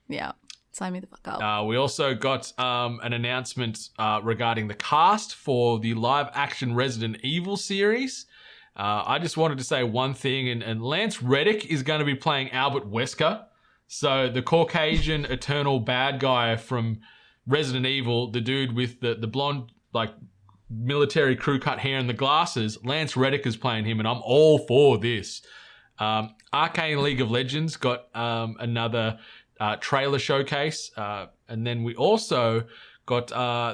Yeah. Sign me the fuck up. We also got an announcement regarding the cast for the live-action Resident Evil series. I just wanted to say one thing, and Lance Reddick is going to be playing Albert Wesker. So the Caucasian eternal bad guy from Resident Evil, the dude with the blonde, like, military crew cut hair and the glasses, Lance Reddick is playing him, and I'm all for this. Arcane League of Legends got another trailer showcase, and then we also got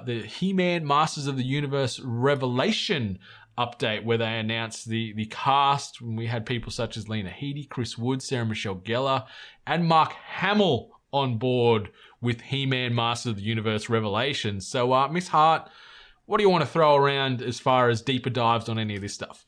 the He-Man Masters of the Universe Revelation update, where they announced the cast. We had people such as Lena Headey, Chris Wood, Sarah Michelle Gellar, and Mark Hamill on board with He-Man Masters of the Universe Revelation. So, Miss Hart, what do you want to throw around as far as deeper dives on any of this stuff?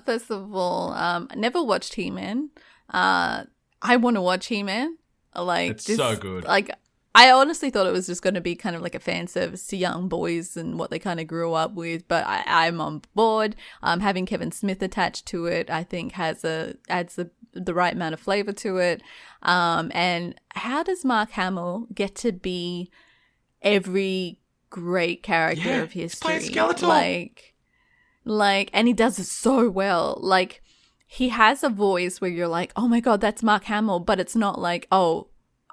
First of all, I never watched He-Man. I want to watch He-Man. It's so good. Like, I honestly thought it was just going to be kind of like a fan service to young boys and what they kind of grew up with, but I'm on board. Having Kevin Smith attached to it, I think adds the right amount of flavor to it. And how does Mark Hamill get to be every great character of history? Skeletor. Like, and he does it so well. Like, he has a voice where you're like, oh my God, that's Mark Hamill, but it's not like, oh,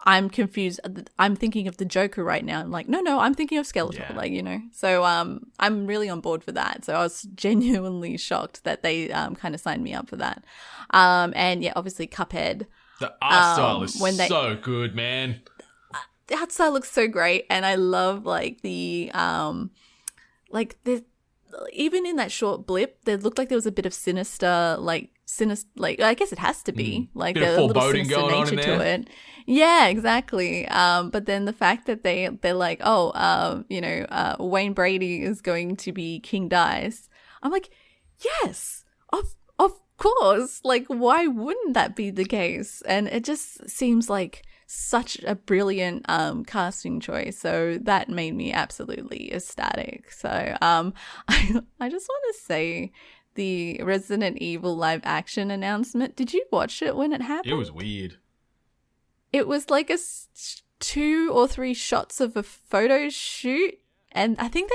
I'm confused. I'm thinking of the Joker right now. I'm like, no, I'm thinking of Skeletor, Yeah. So I'm really on board for that. So I was genuinely shocked that they kind of signed me up for that. And yeah, obviously Cuphead. The art style is so good, man. The art style looks so great, and I love even in that short blip, there looked like there was a bit of sinister, like I guess it has to be like bit of a little foreboding sinister going on nature in to there. it. Yeah, exactly. But then the fact that they're like, Wayne Brady is going to be King Dice. I'm like, yes, of course. Like, why wouldn't that be the case? And it just seems like such a brilliant casting choice. So that made me absolutely ecstatic. So I just want to say the Resident Evil live action announcement. Did you watch it when it happened? It was weird. It was like 2 or 3 shots of a photo shoot. And I don't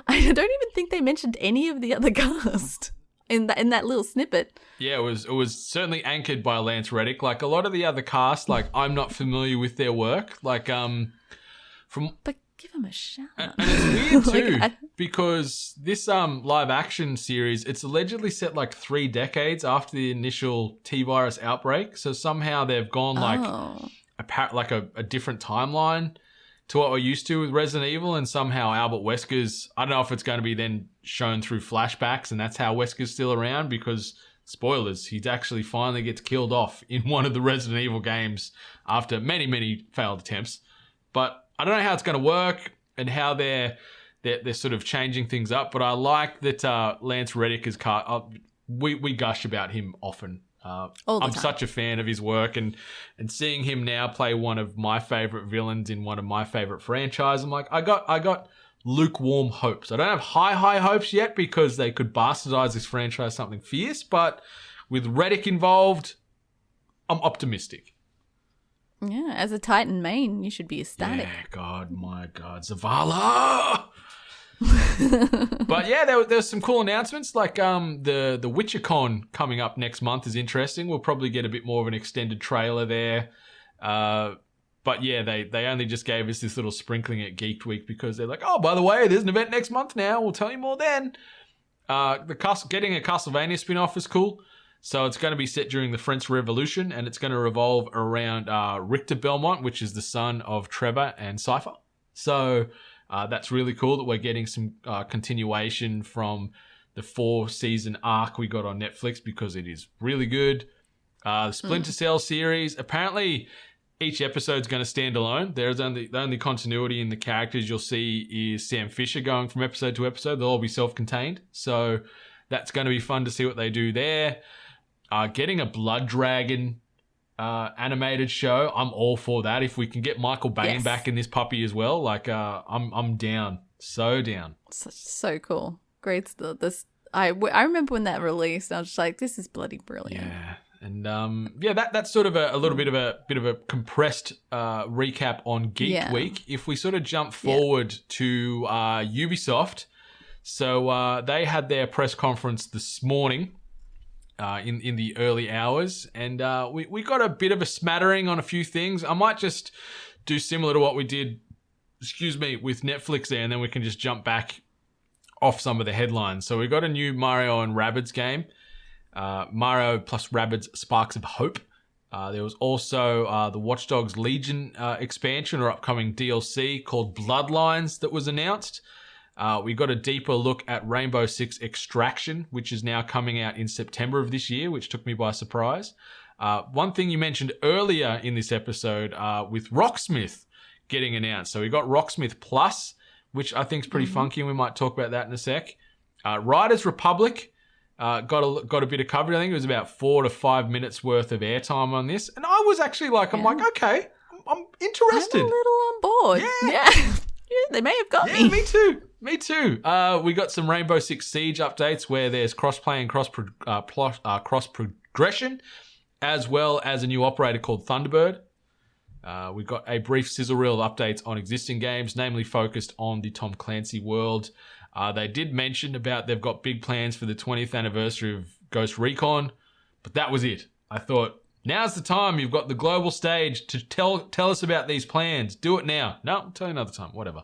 even think they mentioned any of the other cast in that little snippet. Yeah, it was certainly anchored by Lance Reddick. Like a lot of the other cast, like I'm not familiar with their work. Like But give him a shout. And it's weird too because this live action series, it's allegedly set like 3 decades after the initial T-virus outbreak. So somehow they've gone like a different timeline to what we're used to with Resident Evil, and somehow Albert Wesker's, I don't know if it's going to be then shown through flashbacks and that's how Wesker's still around, because spoilers, he actually finally gets killed off in one of the Resident Evil games after many, many failed attempts. But I don't know how it's going to work and how they're sort of changing things up, but I like that Lance Reddick is we gush about him often. I'm such a fan of his work, and seeing him now play one of my favorite villains in one of my favorite franchises, I'm like, I got lukewarm hopes. I don't have high hopes yet because they could bastardize this franchise something fierce, but with Reddick involved, I'm optimistic. Yeah, as a Titan main, you should be ecstatic. Yeah, my God, Zavala! But yeah, there's some cool announcements, like the WitcherCon coming up next month is interesting. We'll probably get a bit more of an extended trailer there. But yeah, they only just gave us this little sprinkling at Geek Week because they're like, oh, by the way, there's an event next month now. We'll tell you more then. Getting a Castlevania spin-off is cool. So it's going to be set during the French Revolution, and it's going to revolve around Richter Belmont, which is the son of Trevor and Cypher. So that's really cool that we're getting some continuation from the 4-season arc we got on Netflix, because it is really good. The Splinter Cell series, apparently each episode's going to stand alone. There's the only continuity in the characters you'll see is Sam Fisher going from episode to episode. They'll all be self-contained. So that's going to be fun to see what they do there. Getting a Blood Dragon animated show, I'm all for that. If we can get Michael Bain back in this puppy as well, like I'm down, so down. So cool, great stuff. I remember when that released, I was just like, this is bloody brilliant. Yeah, and that's sort of a little bit of a compressed recap on Geek Week. If we sort of jump forward to Ubisoft, so they had their press conference this morning. In the early hours, and we got a bit of a smattering on a few things. I might just do similar to what we did, with Netflix there, and then we can just jump back off some of the headlines. So we got a new Mario and Rabbids game, Mario plus Rabbids Sparks of Hope. There was also the Watch Dogs Legion expansion or upcoming DLC called Bloodlines that was announced. We got a deeper look at Rainbow Six Extraction, which is now coming out in September of this year, which took me by surprise. One thing you mentioned earlier in this episode with Rocksmith getting announced. So we got Rocksmith Plus, which I think is pretty funky, and we might talk about that in a sec. Riders Republic got a bit of coverage. I think it was about 4 to 5 minutes worth of airtime on this. And I was actually like, I'm like, okay, I'm interested. I'm a little on board. Yeah. Yeah, they may have got me. Me too. We got some Rainbow Six Siege updates where there's cross-play and cross-progression, as well as a new operator called Thunderbird. We got a brief sizzle reel of updates on existing games, namely focused on the Tom Clancy world. They did mention about they've got big plans for the 20th anniversary of Ghost Recon, but that was it. I thought, now's the time. You've got the global stage to tell us about these plans. Do it now. No, I'll tell you another time. Whatever.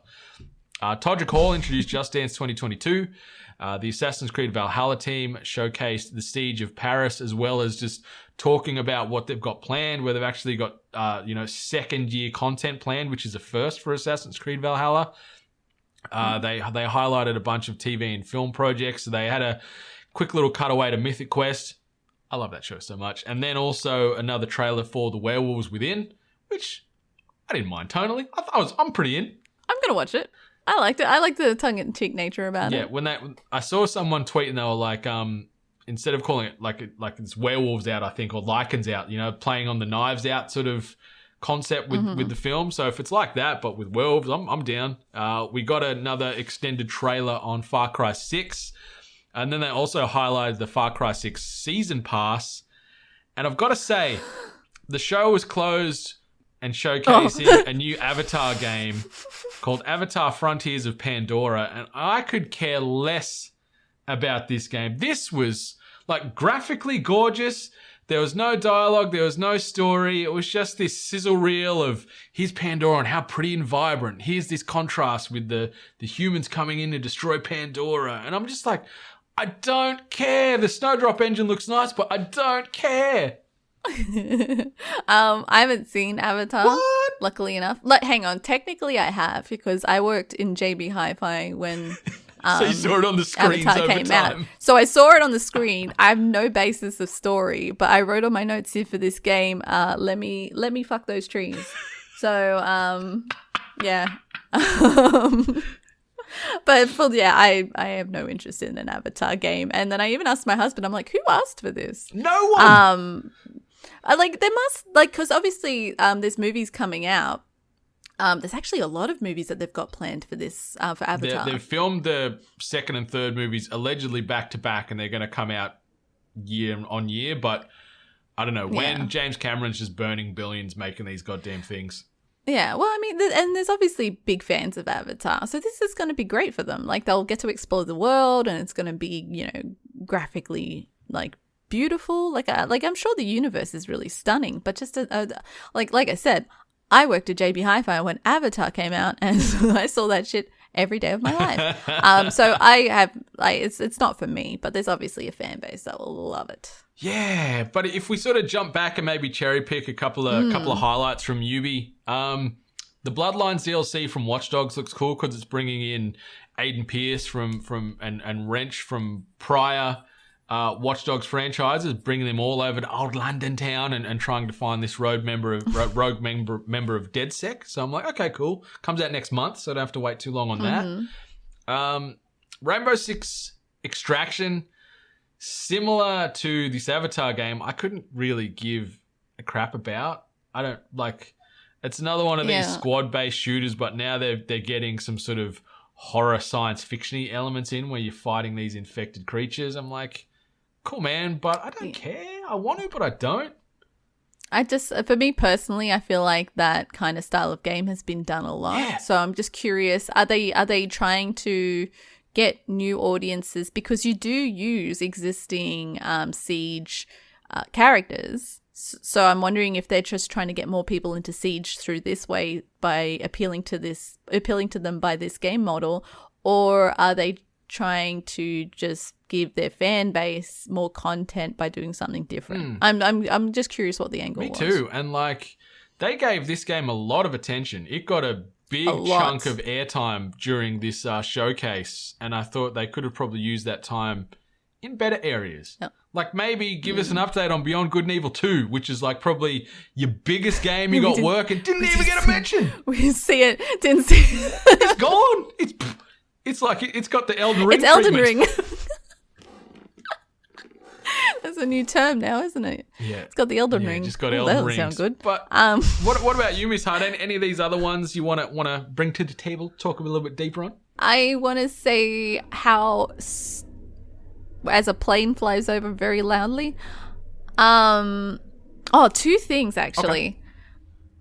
Todrick Hall introduced Just Dance 2022. The Assassin's Creed Valhalla team showcased the Siege of Paris, as well as just talking about what they've got planned, where they've actually got second-year content planned, which is a first for Assassin's Creed Valhalla. They highlighted a bunch of TV and film projects. So they had a quick little cutaway to Mythic Quest. I love that show so much. And then also another trailer for The Werewolves Within, which I didn't mind tonally. I'm pretty in. I'm going to watch it. I liked it. I like the tongue-in-cheek nature about it. Yeah, when I saw someone tweet and they were like, instead of calling it like it's werewolves out, I think, or lichens out, playing on the Knives Out sort of concept with the film. So if it's like that, but with werewolves, I'm down. We got another extended trailer on Far Cry 6. And then they also highlighted the Far Cry 6 season pass. And I've got to say, the show was closed and showcasing a new Avatar game called Avatar Frontiers of Pandora. And I could care less about this game. This was like graphically gorgeous. There was no dialogue. There was no story. It was just this sizzle reel of here's Pandora and how pretty and vibrant. Here's this contrast with the humans coming in to destroy Pandora. And I'm just like, I don't care. The Snowdrop engine looks nice, but I don't care. I haven't seen Avatar. What? Luckily enough. Hang on. Technically, I have because I worked in JB Hi-Fi when So you saw it on the screens Avatar over came time. out. So I saw it on the screen. I have no basis of story, but I wrote on my notes here for this game. Let me fuck those trees. So yeah. But I have no interest in an Avatar game. And then I even asked my husband, I'm like, who asked for this? No one. There must, because obviously there's movies coming out. There's actually a lot of movies that they've got planned for this, for Avatar. They've filmed the second and third movies allegedly back to back, and they're going to come out year on year. But I don't know when James Cameron's just burning billions making these goddamn things. Yeah, well, I mean, and there's obviously big fans of Avatar, so this is going to be great for them. Like, they'll get to explore the world, and it's going to be, graphically, like, beautiful. Like I'm sure the universe is really stunning, but just, like I said, I worked at JB Hi-Fi when Avatar came out, and I saw that shit every day of my life. So I have, it's not for me, but there's obviously a fan base that will love it. Yeah, but if we sort of jump back and maybe cherry pick a couple of highlights from Ubi, the Bloodlines DLC from Watch Dogs looks cool because it's bringing in Aiden Pierce from and Wrench from prior Watch Dogs franchises, bringing them all over to old London town and trying to find this rogue member of DedSec. So I'm like, okay, cool. Comes out next month, so I don't have to wait too long on that. Rainbow Six Extraction. Similar to this Avatar game, I couldn't really give a crap about. I don't like. It's another one of these squad-based shooters, but now they're getting some sort of horror science fiction-y elements in where you're fighting these infected creatures. I'm like, cool, man, but I don't care. I want to, but I don't. For me personally, I feel like that kind of style of game has been done a lot. Yeah. So I'm just curious: are they trying to get new audiences, because you do use existing Siege characters. So I'm wondering if they're just trying to get more people into Siege through this way by appealing to them by this game model, or are they trying to just give their fan base more content by doing something different? I'm just curious what the angle was. Me too. And like, they gave this game a lot of attention. It got a big chunk of airtime during this showcase, and I thought they could have probably used that time in better areas. Yep. Like maybe give us an update on Beyond Good and Evil 2, which is like probably your biggest game you got working. Didn't even get a mention. We didn't see it. It's gone. It's like it's got the Elden Ring. It's Elden Ring. That's a new term now, isn't it? Yeah. It's got the Elden Ring. Just got Elden Ring. Sound good. But what about you, Miss Hart? Any of these other ones you want to bring to the table, talk a little bit deeper on? I want to say how, as a plane flies over very loudly, two things actually. Okay.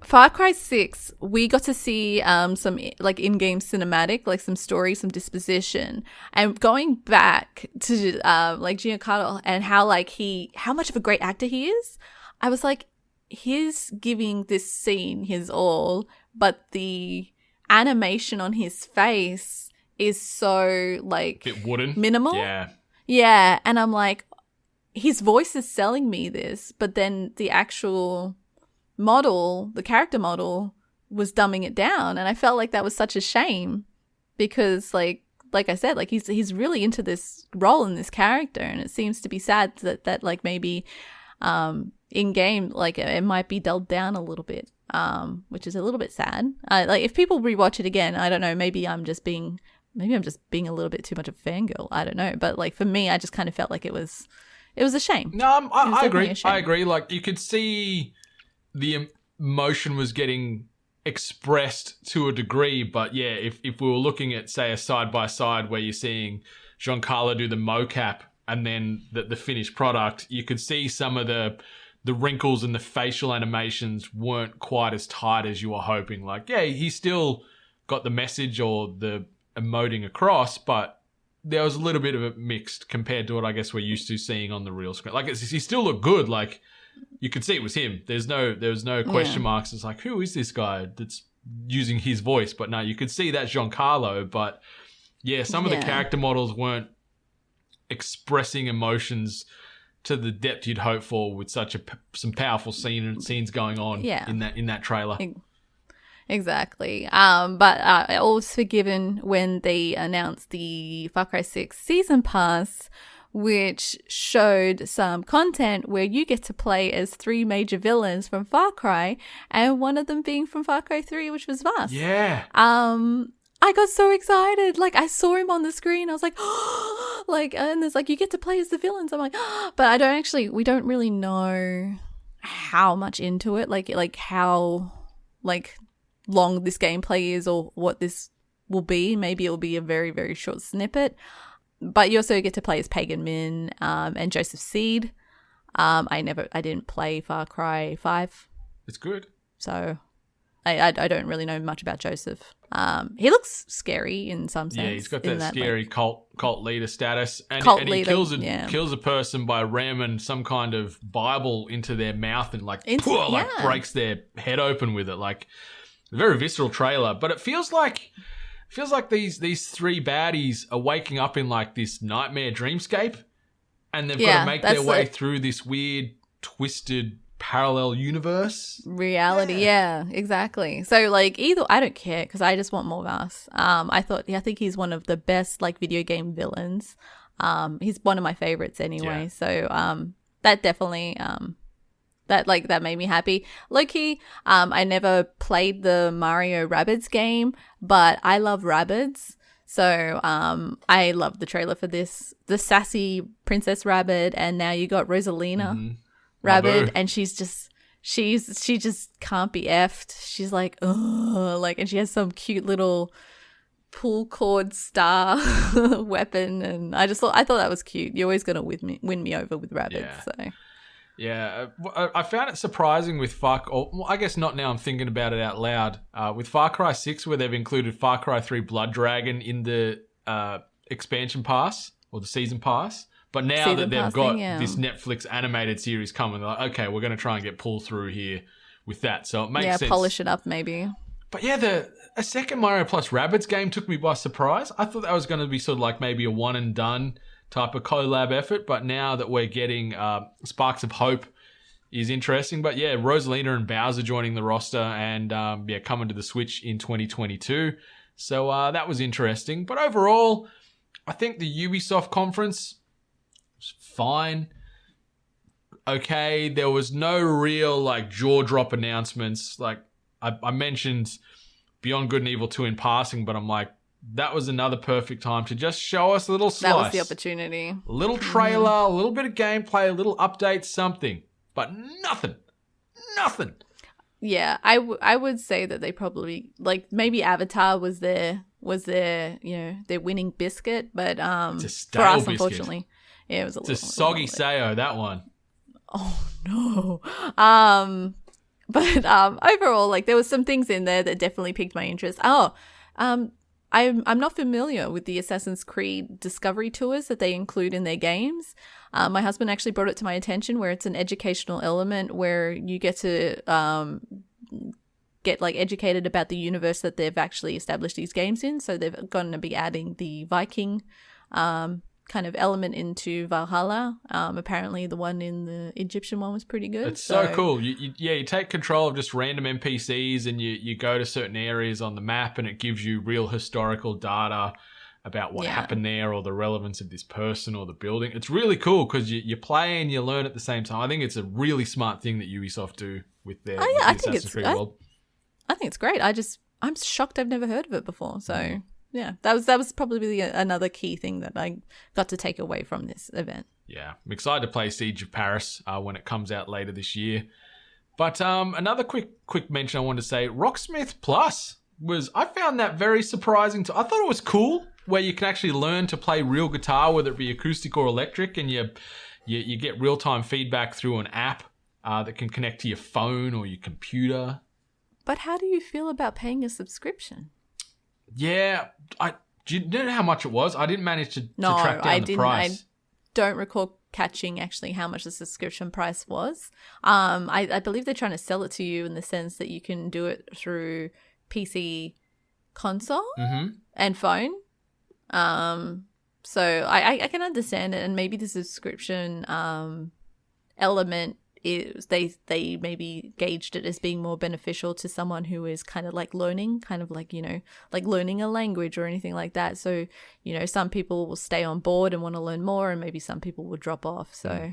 Far Cry 6, we got to see some like in-game cinematic, like some story, some disposition, and going back to like Giancarlo and how much of a great actor he is. I was like, he's giving this scene his all, but the animation on his face is so like bit wooden, minimal. Yeah, and I'm like, his voice is selling me this, but then the actual model, the character model, was dumbing it down, and I felt like that was such a shame because like I said, like he's really into this role in this character, and it seems to be sad that like maybe in game like it might be dulled down a little bit, which is a little bit sad. Like if people rewatch it again, I don't know, maybe I'm just being a little bit too much of a fangirl, I don't know, but like for me, I just kind of felt like it was a shame. No, I agree. I agree. Like you could see the emotion was getting expressed to a degree. But yeah, if we were looking at, say, a side-by-side where you're seeing Giancarlo do the mocap and then the finished product, you could see some of the wrinkles and the facial animations weren't quite as tight as you were hoping. Like, yeah, he still got the message or the emoting across, but there was a little bit of it mixed compared to what I guess we're used to seeing on the real screen. Like, he still looked good. Like, you could see it was him. There was no question marks. It's like, who is this guy that's using his voice? But no, you could see that's Giancarlo. But yeah, some of the character models weren't expressing emotions to the depth you'd hope for with some powerful scenes going on in that trailer. Exactly. But I was forgiven when they announced the Far Cry 6 Season Pass, which showed some content where you get to play as 3 major villains from Far Cry, and one of them being from Far Cry 3, which was Vass. Yeah. I got so excited. Like, I saw him on the screen. I was like, like, and there's like, you get to play as the villains. I'm like, but we don't really know how much into it, like how, like, long this gameplay is or what this will be. Maybe it'll be a very, very short snippet. But you also get to play as Pagan Min and Joseph Seed. I didn't play Far Cry 5. It's good. So I don't really know much about Joseph. He looks scary in some sense. Yeah, he's got that scary cult leader status. And he kills a person by ramming some kind of Bible into their mouth and breaks their head open with it. Like, a very visceral trailer. But it feels like these 3 baddies are waking up in like this nightmare dreamscape, and they've got to make their way through this weird, twisted parallel universe reality. Yeah, exactly. So like, either I don't care because I just want more Vass. I think he's one of the best like video game villains. He's one of my favorites anyway. So that definitely that made me happy. Low-key, I never played the Mario Rabbids game, but I love Rabbids. So I love the trailer for this. The sassy Princess Rabbid, and now you got Rosalina Rabbid, and she just can't be effed. She's like, ugh, like, and she has some cute little pull cord star weapon, and I thought that was cute. You're always gonna win me over with Rabbids. So. Yeah, I found it surprising with I guess not now I'm thinking about it out loud, with Far Cry 6 where they've included Far Cry 3 Blood Dragon in the expansion pass or the season pass. But now that they've got this Netflix animated series coming, they're like, okay, we're going to try and get pulled through here with that. So it makes sense. Yeah, polish it up maybe. But yeah, a second Mario plus Rabbids game took me by surprise. I thought that was going to be sort of like maybe a one and done type of collab effort, but now that we're getting Sparks of Hope is interesting. But yeah, Rosalina and Bowser joining the roster and coming to the Switch in 2022. So that was interesting. But overall, I think the Ubisoft conference was fine. Okay, there was no real like jaw-drop announcements. Like I mentioned Beyond Good and Evil 2 in passing, but I'm like, that was another perfect time to just show us a little slice. That was the opportunity. A little trailer, a little bit of gameplay, a little update, something. But nothing. Yeah, I would say that they probably, like, maybe Avatar was their their winning biscuit, but it's a stale for us, biscuit. Unfortunately, yeah, it was It's a soggy Sayo, that one. Oh no. But overall, like, there was some things in there that definitely piqued my interest. I'm not familiar with the Assassin's Creed Discovery Tours that they include in their games. My husband actually brought it to my attention where it's an educational element where you get to get like educated about the universe that they've actually established these games in. So they're going to be adding the Viking kind of element into Valhalla. Apparently the one in the Egyptian one was pretty good. It's so cool. You take control of just random NPCs and you go to certain areas on the map and it gives you real historical data about what happened there or the relevance of this person or the building. It's really cool because you play and you learn at the same time. I think it's a really smart thing that Ubisoft do with their Assassin's Creed world. I think it's great. I'm shocked I've never heard of it before. So yeah, that was probably another key thing that I got to take away from this event. Yeah, I'm excited to play Siege of Paris when it comes out later this year. But another quick mention I wanted to say, Rocksmith Plus I found that very surprising. I thought it was cool where you can actually learn to play real guitar, whether it be acoustic or electric, and you get real-time feedback through an app that can connect to your phone or your computer. But how do you feel about paying a subscription? Yeah, do you know how much it was? I didn't manage to track down the price. I don't recall catching actually how much the subscription price was. I believe they're trying to sell it to you in the sense that you can do it through PC console and phone. So I can understand it, and maybe the subscription element is they maybe gauged it as being more beneficial to someone who is kind of like learning, kind of like, like learning a language or anything like that. So, some people will stay on board and want to learn more, and maybe some people will drop off. So,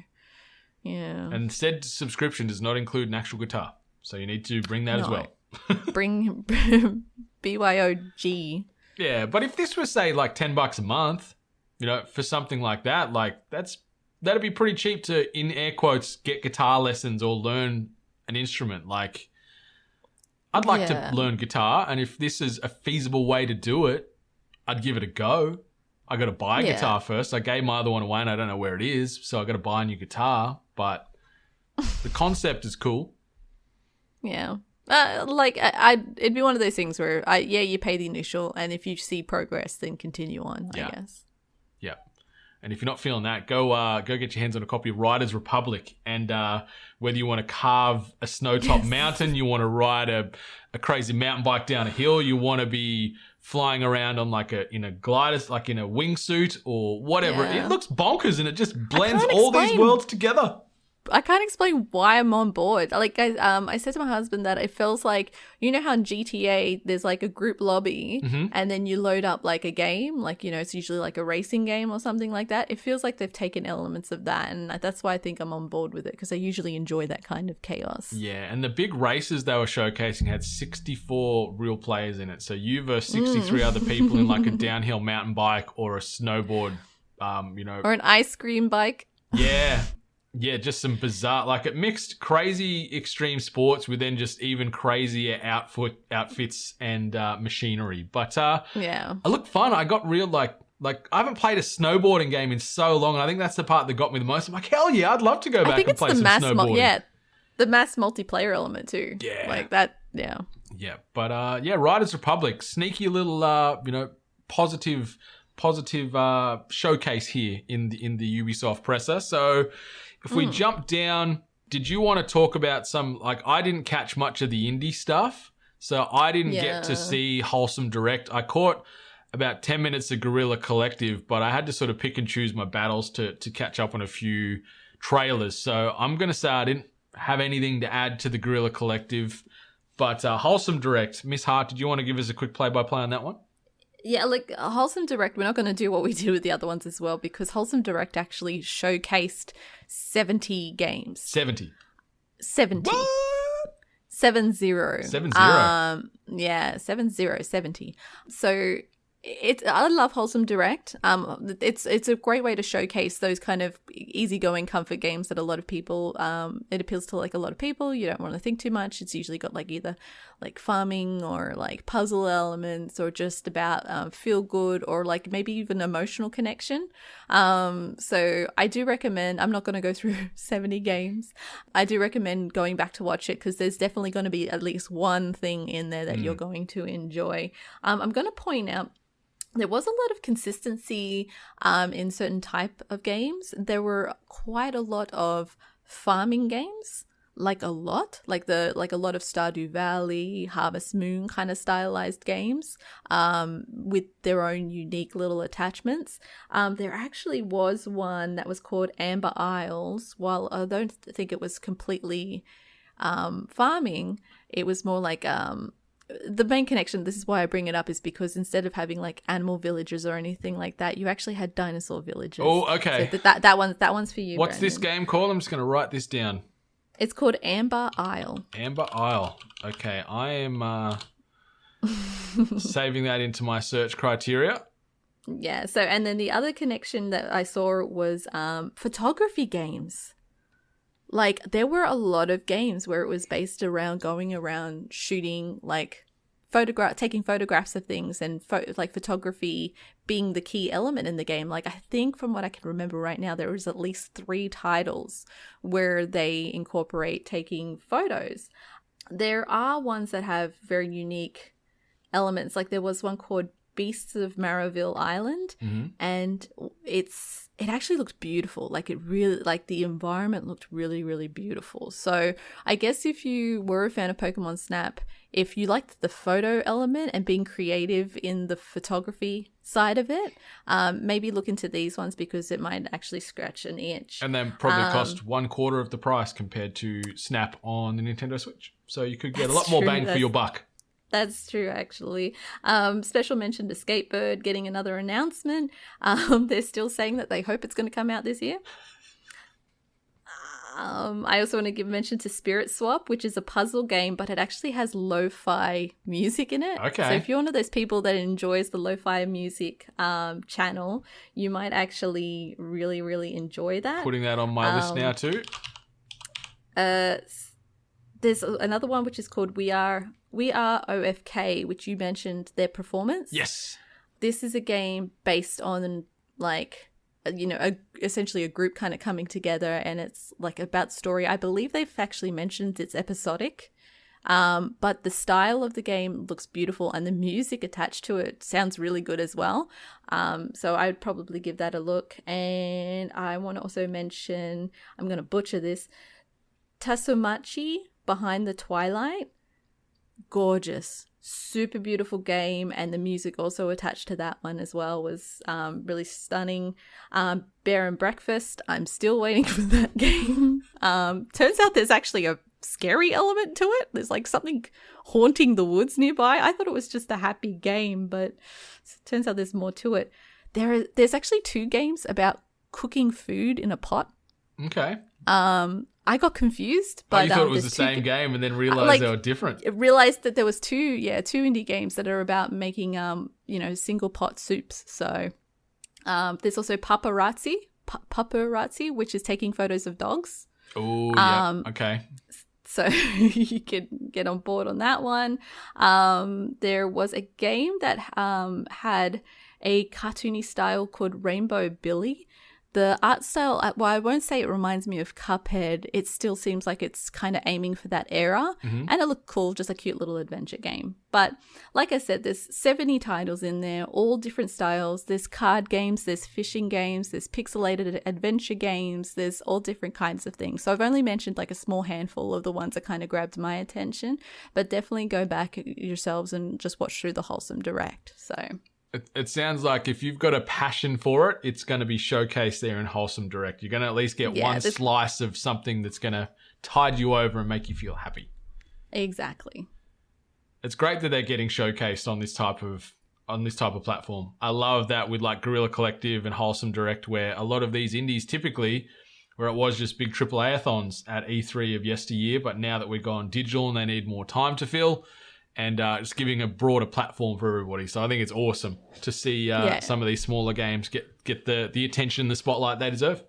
yeah. And said subscription does not include an actual guitar, so you need to bring that as well. Bring BYOG. Yeah, but if this was, say, like $10 a month, for something like that, like that'd be pretty cheap to, in air quotes, get guitar lessons or learn an instrument. Like, I'd like to learn guitar, and if this is a feasible way to do it, I'd give it a go. I got to buy a guitar first. I gave my other one away, and I don't know where it is, so I got to buy a new guitar. But the concept is cool. Yeah. It'd be one of those things where, you pay the initial, and if you see progress, then continue on, I guess. Yeah. And if you're not feeling that, go get your hands on a copy of Riders Republic. And whether you want to carve a snow-top mountain, you want to ride a crazy mountain bike down a hill, you want to be flying around on in a glider, like in a wingsuit or whatever. Yeah. It looks bonkers, and it just blends all these worlds together. I can't explain why I'm on board. Like, I said to my husband that it feels like, how in GTA there's like a group lobby and then you load up like a game, like, it's usually like a racing game or something like that. It feels like they've taken elements of that, and that's why I think I'm on board with it, because I usually enjoy that kind of chaos. Yeah, and the big races they were showcasing had 64 real players in it. So you versus 63 other people in like a downhill mountain bike or a snowboard, Or an ice cream bike. Yeah. Yeah, just some bizarre, like it mixed crazy extreme sports with then just even crazier outfits and machinery. But it looked fun. I got real like I haven't played a snowboarding game in so long, and I think that's the part that got me the most. I'm like, hell yeah, I'd love to go back and play some snowboarding. The mass multiplayer element too. Yeah, like that. Yeah. Yeah, but Riders Republic, sneaky little positive showcase here in the Ubisoft presser. So. If we jump down, did you want to talk about some, I didn't catch much of the indie stuff, so I didn't get to see Wholesome Direct. I caught about 10 minutes of Guerrilla Collective, but I had to sort of pick and choose my battles to catch up on a few trailers. So I'm going to say I didn't have anything to add to the Guerrilla Collective, but Wholesome Direct. Miss Hart, did you want to give us a quick play-by-play on that one? Yeah, like Wholesome Direct, we're not going to do what we did with the other ones as well, because Wholesome Direct actually showcased 70 games. 70. What? 70. 70. 70. So I love Wholesome Direct. It's a great way to showcase those kind of easygoing comfort games that a lot of people, it appeals to like a lot of people. You don't want to think too much. It's usually got like either like farming or like puzzle elements or just about feel good or like maybe even emotional connection. So I do recommend, I'm not going to go through 70 games. I do recommend going back to watch it, because there's definitely going to be at least one thing in there that you're going to enjoy. I'm going to point out, there was a lot of consistency in certain type of games. There were quite a lot of farming games, like a lot of Stardew Valley, Harvest Moon kind of stylized games with their own unique little attachments. There actually was one that was called Amber Isles. While I don't think it was completely farming, it was more like the main connection, this is why I bring it up, is because instead of having like animal villages or anything like that, you actually had dinosaur villages. Oh, okay. So that one's for you. What's Brandon. this game called? I'm just going to write this down. It's called Amber Isle. Amber Isle. Okay, I am saving that into my search criteria. Yeah. So, and then the other connection that I saw was photography games. like there were a lot of games where it was based around going around shooting, like taking photographs of things, and like photography being the key element in the game. Like I think from what I can remember right now, there was at least 3 titles where they incorporate taking photos. There are ones that have very unique elements. Like there was one called Beasts of Maraville Island, and it actually looked beautiful. Like it really, like the environment looked really, really beautiful. So I guess if you were a fan of Pokemon Snap, if you liked the photo element and being creative in the photography side of it, maybe look into these ones because it might actually scratch an itch. And then probably cost 1/4 of the price compared to Snap on the Nintendo Switch. So you could get a lot more bang for your buck. That's true, actually. Special mention to Skatebird getting another announcement. They're still saying that they hope it's going to come out this year. I also want to give mention to Spirit Swap, which is a puzzle game, but it actually has lo-fi music in it. Okay. So if you're one of those people that enjoys the lo-fi music channel, you might actually really, really enjoy that. Putting that on my list now too. There's another one which is called We Are OFK, which you mentioned their performance. Yes. This is a game based on like, you know, essentially a group kind of coming together, and it's like about story. I believe they've actually mentioned it's episodic, but the style of the game looks beautiful and the music attached to it sounds really good as well. So I would probably give that a look. And I want to also mention, I'm going to butcher this, Tasumachi Behind the Twilight. Gorgeous, super beautiful game, and the music also attached to that one as well was really stunning. Bear and Breakfast, I'm still waiting for that game. Turns out there's actually a scary element to it. There's like something haunting the woods nearby. I thought it was just a happy game, but it turns out there's more to it. There's actually 2 games about cooking food in a pot. Okay. I got confused, but you thought it was the same game and then realized like, they were different. Realized that there was 2 indie games that are about making single pot soups. So there's also Paparazzi, which is taking photos of dogs. Oh, yeah. Okay. So you could get on board on that one. There was a game that had a cartoony style called Rainbow Billy. The art style, well, I won't say it reminds me of Cuphead. It still seems like it's kind of aiming for that era. And it looked cool, just a cute little adventure game. But like I said, there's 70 titles in there, all different styles. There's card games, there's fishing games, there's pixelated adventure games, there's all different kinds of things. So I've only mentioned like a small handful of the ones that kind of grabbed my attention. But definitely go back yourselves and just watch through the Wholesome Direct. So... It sounds like if you've got a passion for it, it's going to be showcased there in Wholesome Direct. You're going to at least get one slice of something that's going to tide you over and make you feel happy. Exactly. It's great that they're getting showcased on this type of platform. I love that with like Guerrilla Collective and Wholesome Direct, where a lot of these indies typically, where it was just big AAA-a-thons at E3 of yesteryear, but now that we've gone digital and they need more time to fill, and just giving a broader platform for everybody. So I think it's awesome to see some of these smaller games get the attention, the spotlight they deserve.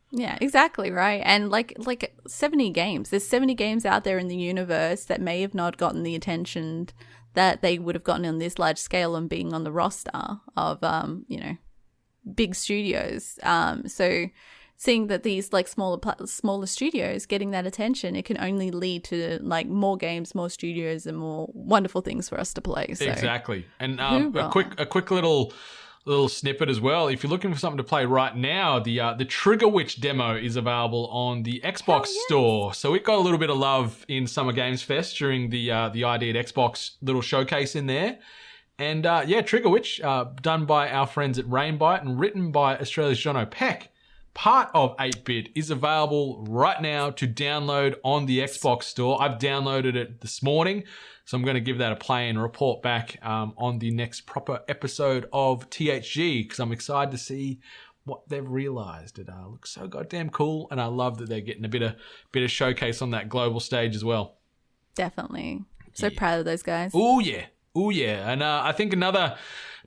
Yeah, exactly, right. And like 70 games. There's 70 games out there in the universe that may have not gotten the attention that they would have gotten on this large scale and being on the roster of, big studios. So seeing that these like smaller studios getting that attention, it can only lead to like more games, more studios, and more wonderful things for us to play. So. Exactly. And a quick little snippet as well. If you're looking for something to play right now, the Trigger Witch demo is available on the Xbox store. So it got a little bit of love in Summer Games Fest during the ID at Xbox little showcase in there. And Trigger Witch, done by our friends at Rainbite and written by Australia's John O'Peck, part of 8-Bit, is available right now to download on the Xbox store. I've downloaded it this morning, so I'm going to give that a play and report back on the next proper episode of THG, because I'm excited to see what they've realised. It looks so goddamn cool, and I love that they're getting a bit of showcase on that global stage as well. Definitely. So proud of those guys. Oh yeah. And I think another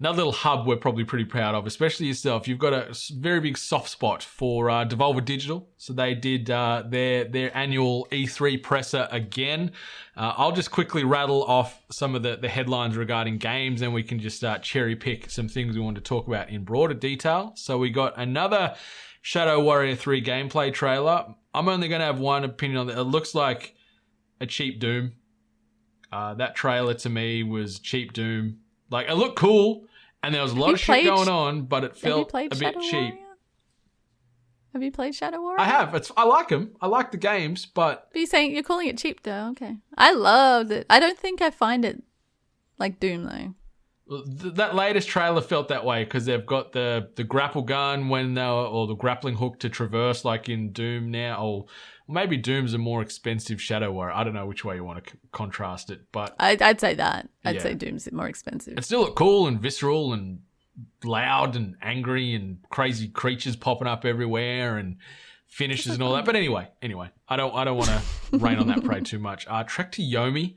Another little hub we're probably pretty proud of, especially yourself. You've got a very big soft spot for Devolver Digital. So they did their annual E3 presser again. I'll just quickly rattle off some of the headlines regarding games, and we can just cherry pick some things we want to talk about in broader detail. So we got another Shadow Warrior 3 gameplay trailer. I'm only going to have one opinion on that. It looks like a cheap Doom. That trailer to me was cheap Doom. Like, it looked cool, and there was a lot of shit going on, but it felt a bit cheap. Have you played Shadow Warrior? I have. I like them. I like the games, but You're calling it cheap though. Okay, I loved it. I don't think I find it like Doom though. That latest trailer felt that way because they've got the grapple gun or the grappling hook to traverse like in Doom now, or maybe Doom's a more expensive Shadow Warrior. I don't know which way you want to contrast it, but I'd say that. I'd say Doom's more expensive. It still looked cool and visceral and loud and angry and crazy creatures popping up everywhere and finishes and all that. But anyway, I don't want to rain on that parade too much. Trek to Yomi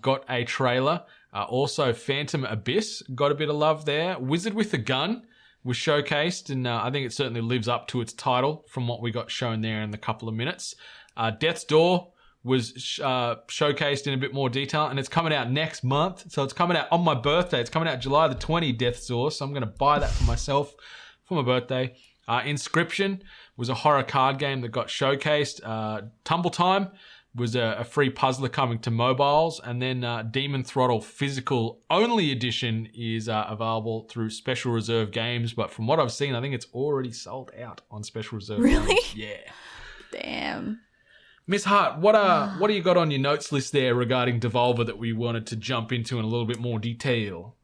got a trailer. Also, Phantom Abyss got a bit of love there. Wizard with a Gun was showcased, and I think it certainly lives up to its title from what we got shown there in the couple of minutes. Death's Door was showcased in a bit more detail, and it's coming out next month. So it's coming out on my birthday. It's coming out July the 20th, Death's Door. So I'm going to buy that for myself for my birthday. Inscription was a horror card game that got showcased. Tumble Time was a free puzzler coming to mobiles, and then Demon Throttle Physical Only Edition is available through Special Reserve Games, but from what I've seen, I think it's already sold out on Special Reserve Really? Games. Yeah. Damn. Miss Hart, what do you got on your notes list there regarding Devolver that we wanted to jump into in a little bit more detail?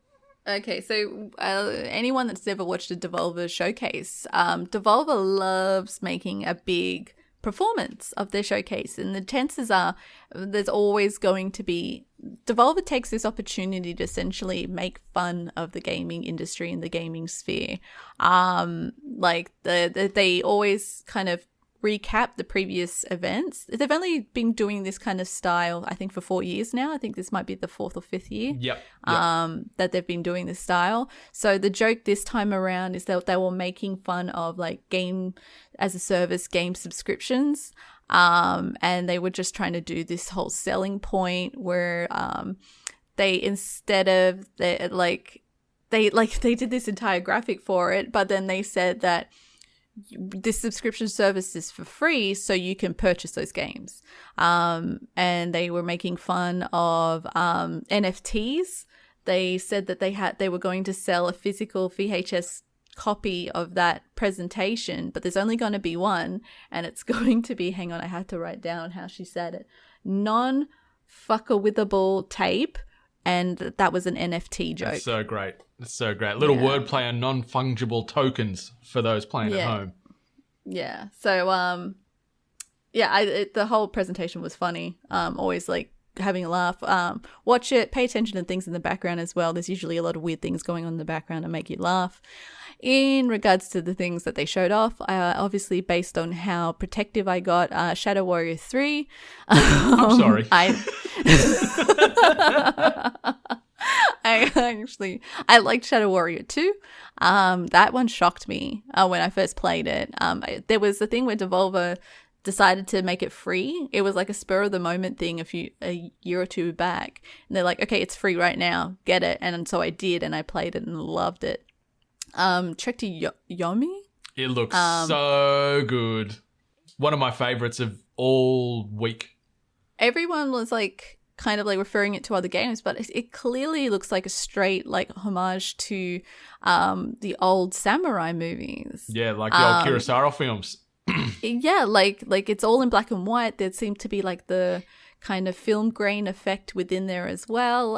Okay, so anyone that's ever watched a Devolver showcase, Devolver loves making a big performance of their showcase, and the chances are there's always going to be Devolver takes this opportunity to essentially make fun of the gaming industry and the gaming sphere. Like they always kind of recap the previous events. They've only been doing this kind of style, I think, for 4 years now. I think this might be the 4th or 5th year. Yep. That they've been doing this style. So the joke this time around is that they were making fun of like game as a service, game subscriptions. And they were just trying to do this whole selling point where they did this entire graphic for it, but then they said that this subscription service is for free, so you can purchase those games. And they were making fun of NFTs. They said that they were going to sell a physical VHS copy of that presentation, but there's only going to be one, and it's going to be, hang on, I had to write down how she said it, non-fucker-withable tape, and that was an NFT joke. That's so great. That's so great. Little wordplay on non-fungible tokens for those playing at home. Yeah. So, the whole presentation was funny. Always like having a laugh. Watch it. Pay attention to things in the background as well. There's usually a lot of weird things going on in the background to make you laugh. In regards to the things that they showed off, obviously based on how protective I got, Shadow Warrior 3. I'm sorry. I liked Shadow Warrior 2. That one shocked me when I first played it. There was a thing where Devolver decided to make it free. It was like a spur of the moment thing a year or two back. And they're like, okay, it's free right now. Get it. And so I did, and I played it and loved it. Trek to Yomi? It looks so good. One of my favorites of all week. Everyone was like kind of like referring it to other games, but it clearly looks like a straight like homage to the old samurai movies. Yeah, like the old Kurosawa films. Yeah, like it's all in black and white. There seemed to be like the kind of film grain effect within there as well.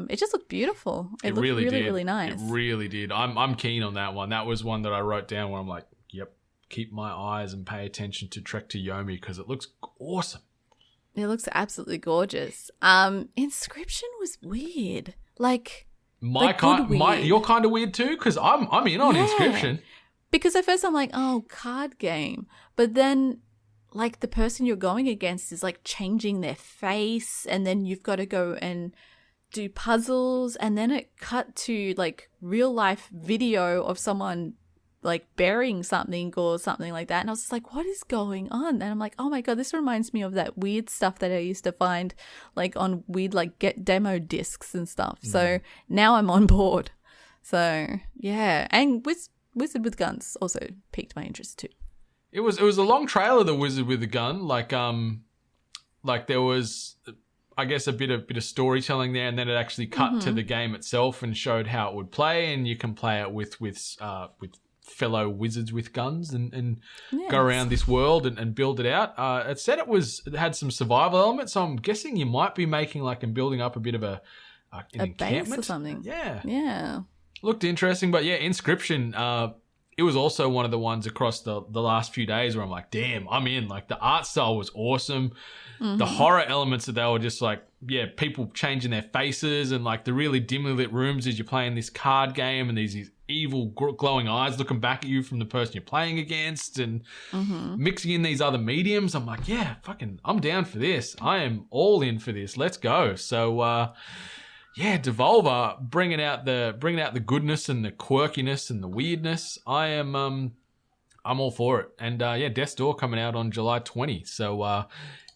It just looked beautiful. It looked really nice. It really did. I'm keen on that one. That was one that I wrote down where I'm like, yep, keep my eyes and pay attention to Trek to Yomi because it looks awesome. It looks absolutely gorgeous. Inscription was weird. Like you're kind of weird too because I'm in on Inscription. Because at first I'm like, oh, card game, but then like the person you're going against is like changing their face, and then you've got to go and do puzzles, and then it cut to like real life video of someone like burying something or something like that. And I was just like, what is going on? And I'm like, oh my God, this reminds me of that weird stuff that I used to find like on weird like get demo discs and stuff. So now I'm on board. So yeah. And Wizard with Guns also piqued my interest too. It was a long trailer, The Wizard with the Gun. Like there was, I guess, a bit of storytelling there, and then it actually cut to the game itself and showed how it would play, and you can play it with fellow wizards with guns and go around this world and build it out. It said it had some survival elements, so I'm guessing you might be making like and building up a bit of an encampment base or something. Yeah. Looked interesting, but yeah, Inscription. It was also one of the ones across the last few days where I'm like, damn, I'm in. Like the art style was awesome. The horror elements that they were just like, yeah, people changing their faces and like the really dimly lit rooms as you're playing this card game and these evil glowing eyes looking back at you from the person you're playing against and mixing in these other mediums. I'm like, yeah, I'm down for this. I am all in for this. Let's go. So, yeah, Devolver bringing out the goodness and the quirkiness and the weirdness. I'm all for it. And yeah, Death's Door coming out on July 20. So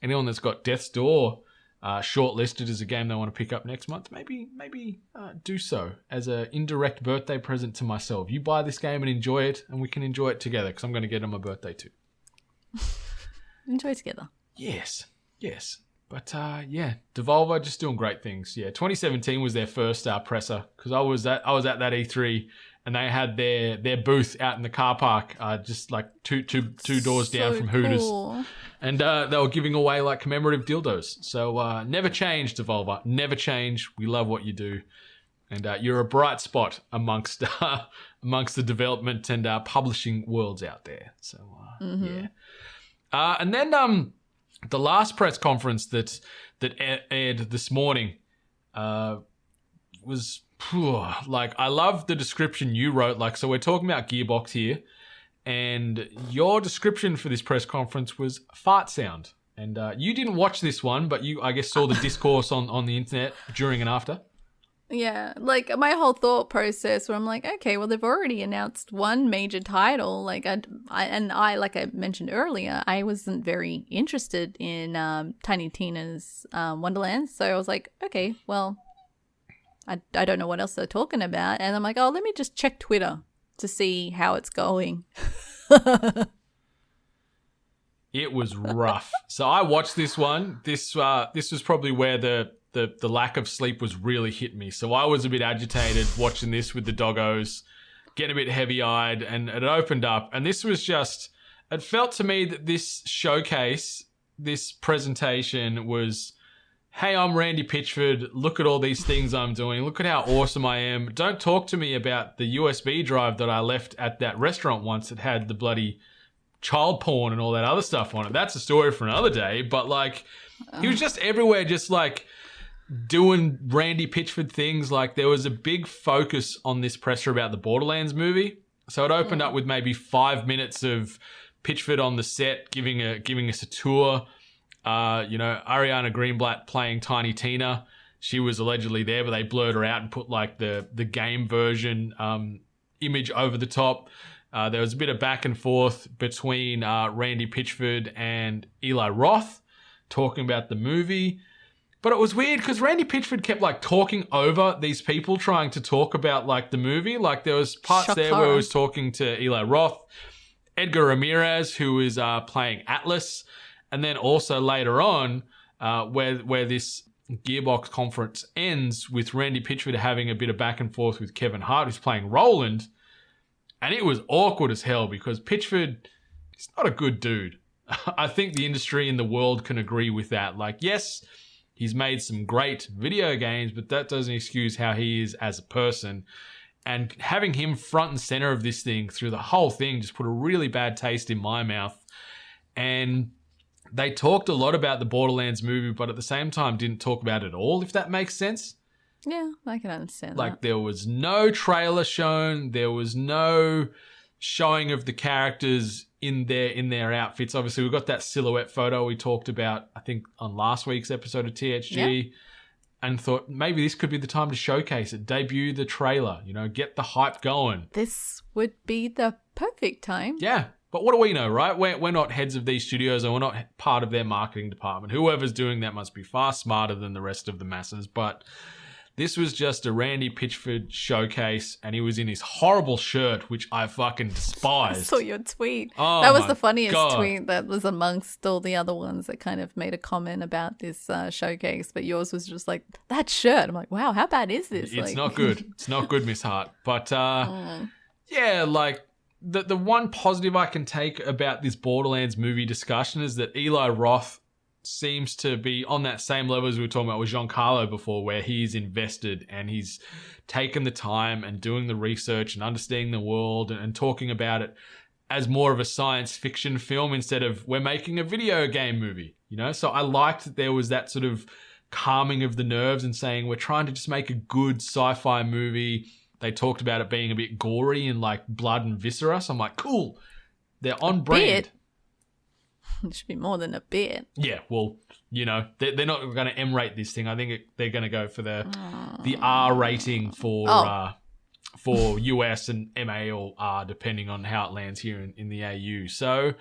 anyone that's got Death's Door shortlisted as a game they want to pick up next month, maybe do so as an indirect birthday present to myself. You buy this game and enjoy it, and we can enjoy it together because I'm going to get it on my birthday too. Enjoy together. Yes. But yeah, Devolver just doing great things. Yeah, 2017 was their first presser because I was at that E3 and they had their booth out in the car park, just like two doors down from Hooters, and they were giving away like commemorative dildos. So never change, Devolver, never change. We love what you do, and you're a bright spot amongst the development and publishing worlds out there. So yeah, and then the last press conference that aired this morning was like, I love the description you wrote. Like, so we're talking about Gearbox here, and your description for this press conference was fart sound. And you didn't watch this one, but you, I guess, saw the discourse on the internet during and after. Yeah, like my whole thought process where I'm like, okay, well, they've already announced one major title. Like I like I mentioned earlier, I wasn't very interested in Tiny Tina's Wonderland. So I was like, okay, well, I don't know what else they're talking about. And I'm like, oh, let me just check Twitter to see how it's going. It was rough. So I watched this one. This was probably where the lack of sleep was really hitting me. So I was a bit agitated watching this with the doggos, getting a bit heavy-eyed, and it opened up. And this was just, it felt to me that this showcase, this presentation was, hey, I'm Randy Pitchford. Look at all these things I'm doing. Look at how awesome I am. Don't talk to me about the USB drive that I left at that restaurant once that had the bloody child porn and all that other stuff on it. That's a story for another day. But like, he was just everywhere, just like doing Randy Pitchford things. Like there was a big focus on this presser about the Borderlands movie. So it opened up with maybe 5 minutes of Pitchford on the set giving us a tour. Ariana Greenblatt playing Tiny Tina. She was allegedly there, but they blurred her out and put like the game version image over the top. There was a bit of back and forth between Randy Pitchford and Eli Roth talking about the movie. But it was weird because Randy Pitchford kept like talking over these people trying to talk about like the movie. Like there was parts there where he was talking to Eli Roth, Edgar Ramirez, who is playing Atlas, and then also later on where this Gearbox conference ends with Randy Pitchford having a bit of back and forth with Kevin Hart, who's playing Roland. And it was awkward as hell because Pitchford is not a good dude. I think the industry and the world can agree with that. Like, yes, he's made some great video games, but that doesn't excuse how he is as a person. And having him front and center of this thing through the whole thing just put a really bad taste in my mouth. And they talked a lot about the Borderlands movie, but at the same time didn't talk about it at all, if that makes sense. Yeah, I can understand like, that. There was no trailer shown. There was no showing of the characters in their outfits. Obviously, we got that silhouette photo we talked about, I think, on last week's episode of THG. and thought maybe this could be the time to showcase it, debut the trailer, get the hype going. This would be the perfect time. Yeah. But what do we know, right? We're not heads of these studios, and we're not part of their marketing department. Whoever's doing that must be far smarter than the rest of the masses. But this was just a Randy Pitchford showcase, and he was in his horrible shirt, which I fucking despised. I saw your tweet. Oh, that was the funniest God. tweet that was amongst all the other ones that kind of made a comment about this showcase. But yours was just like, that shirt. I'm like, wow, how bad is this? It's not good. It's not good, Miss Hart. But yeah, like the one positive I can take about this Borderlands movie discussion is that Eli Roth seems to be on that same level as we were talking about with Giancarlo before, where he's invested and he's taken the time and doing the research and understanding the world and talking about it as more of a science fiction film instead of we're making a video game movie, So I liked that there was that sort of calming of the nerves and saying we're trying to just make a good sci-fi movie. They talked about it being a bit gory and like blood and viscera. So I'm like, cool. They're on brand. It should be more than a bit. Yeah, well, they're not going to M-rate this thing. I think they're going to go for the R rating for US and MA or R, depending on how it lands here in the AU. So,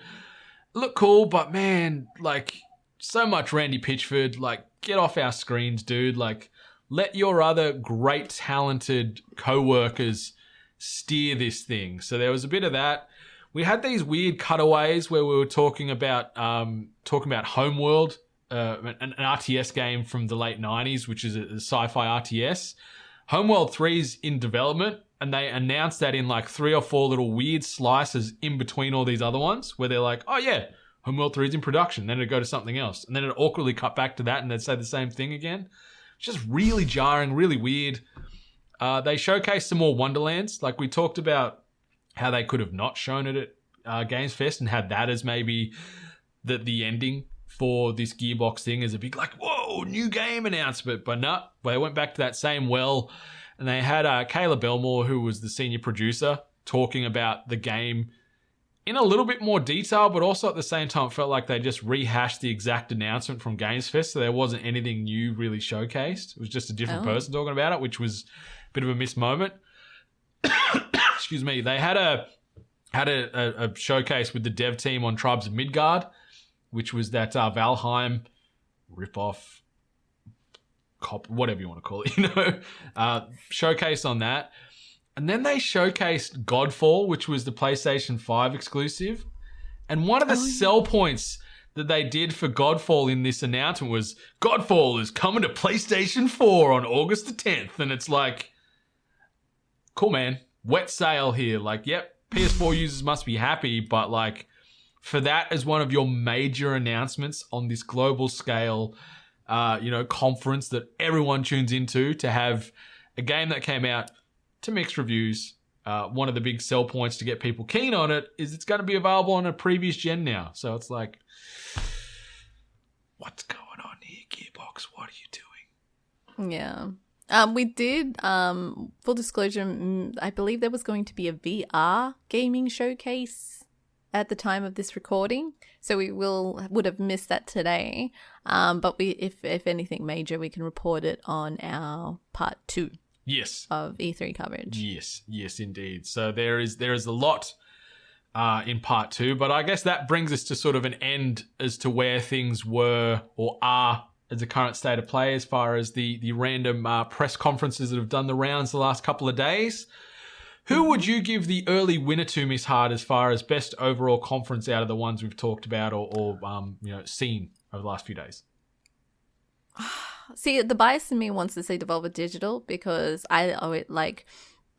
look cool, but man, like, so much Randy Pitchford. Like, get off our screens, dude. Like, let your other great, talented co-workers steer this thing. So there was a bit of that. We had these weird cutaways where we were talking about Homeworld, an RTS game from the late 90s, which is a sci-fi RTS. Homeworld 3 is in development, and they announced that in like 3 or 4 little weird slices in between all these other ones, where they're like, oh yeah, Homeworld 3 is in production. Then it'd go to something else. And then it'd awkwardly cut back to that, and they'd say the same thing again. It's just really jarring, really weird. They showcased some more Wonderlands. Like we talked about how they could have not shown it at Games Fest and had that as maybe the ending for this Gearbox thing as a big like, whoa, new game announcement. But no, they went back to that same well, and they had Kayla Belmore, who was the senior producer, talking about the game in a little bit more detail, but also at the same time, it felt like they just rehashed the exact announcement from Games Fest, so there wasn't anything new really showcased. It was just a different person talking about it, which was a bit of a missed moment. Excuse me. They had a showcase with the dev team on Tribes of Midgard, which was that Valheim ripoff, whatever you want to call it, showcase on that. And then they showcased Godfall, which was the PlayStation 5 exclusive. And one of the sell points that they did for Godfall in this announcement was, Godfall is coming to PlayStation 4 on August the 10th. And it's like, cool, man. Wet sail here. Like, yep, PS4 users must be happy. But like, for that as one of your major announcements on this global scale, conference that everyone tunes into, to have a game that came out to mixed reviews. One of the big sell points to get people keen on it is it's going to be available on a previous gen now. So it's like, what's going on here, Gearbox? What are you doing? Yeah. We did, full disclosure, I believe there was going to be a VR gaming showcase at the time of this recording. So we would have missed that today. But if anything major, we can report it on our part 2. Yes. Of E3 coverage. Yes, indeed. So there is a lot in part 2, but I guess that brings us to sort of an end as to where things were or are as the current state of play as far as the random press conferences that have done the rounds the last couple of days. Who would you give the early winner to, Miss Hart, as far as best overall conference out of the ones we've talked about or seen over the last few days? See, the bias in me wants to see Devolver Digital because I owe it, like,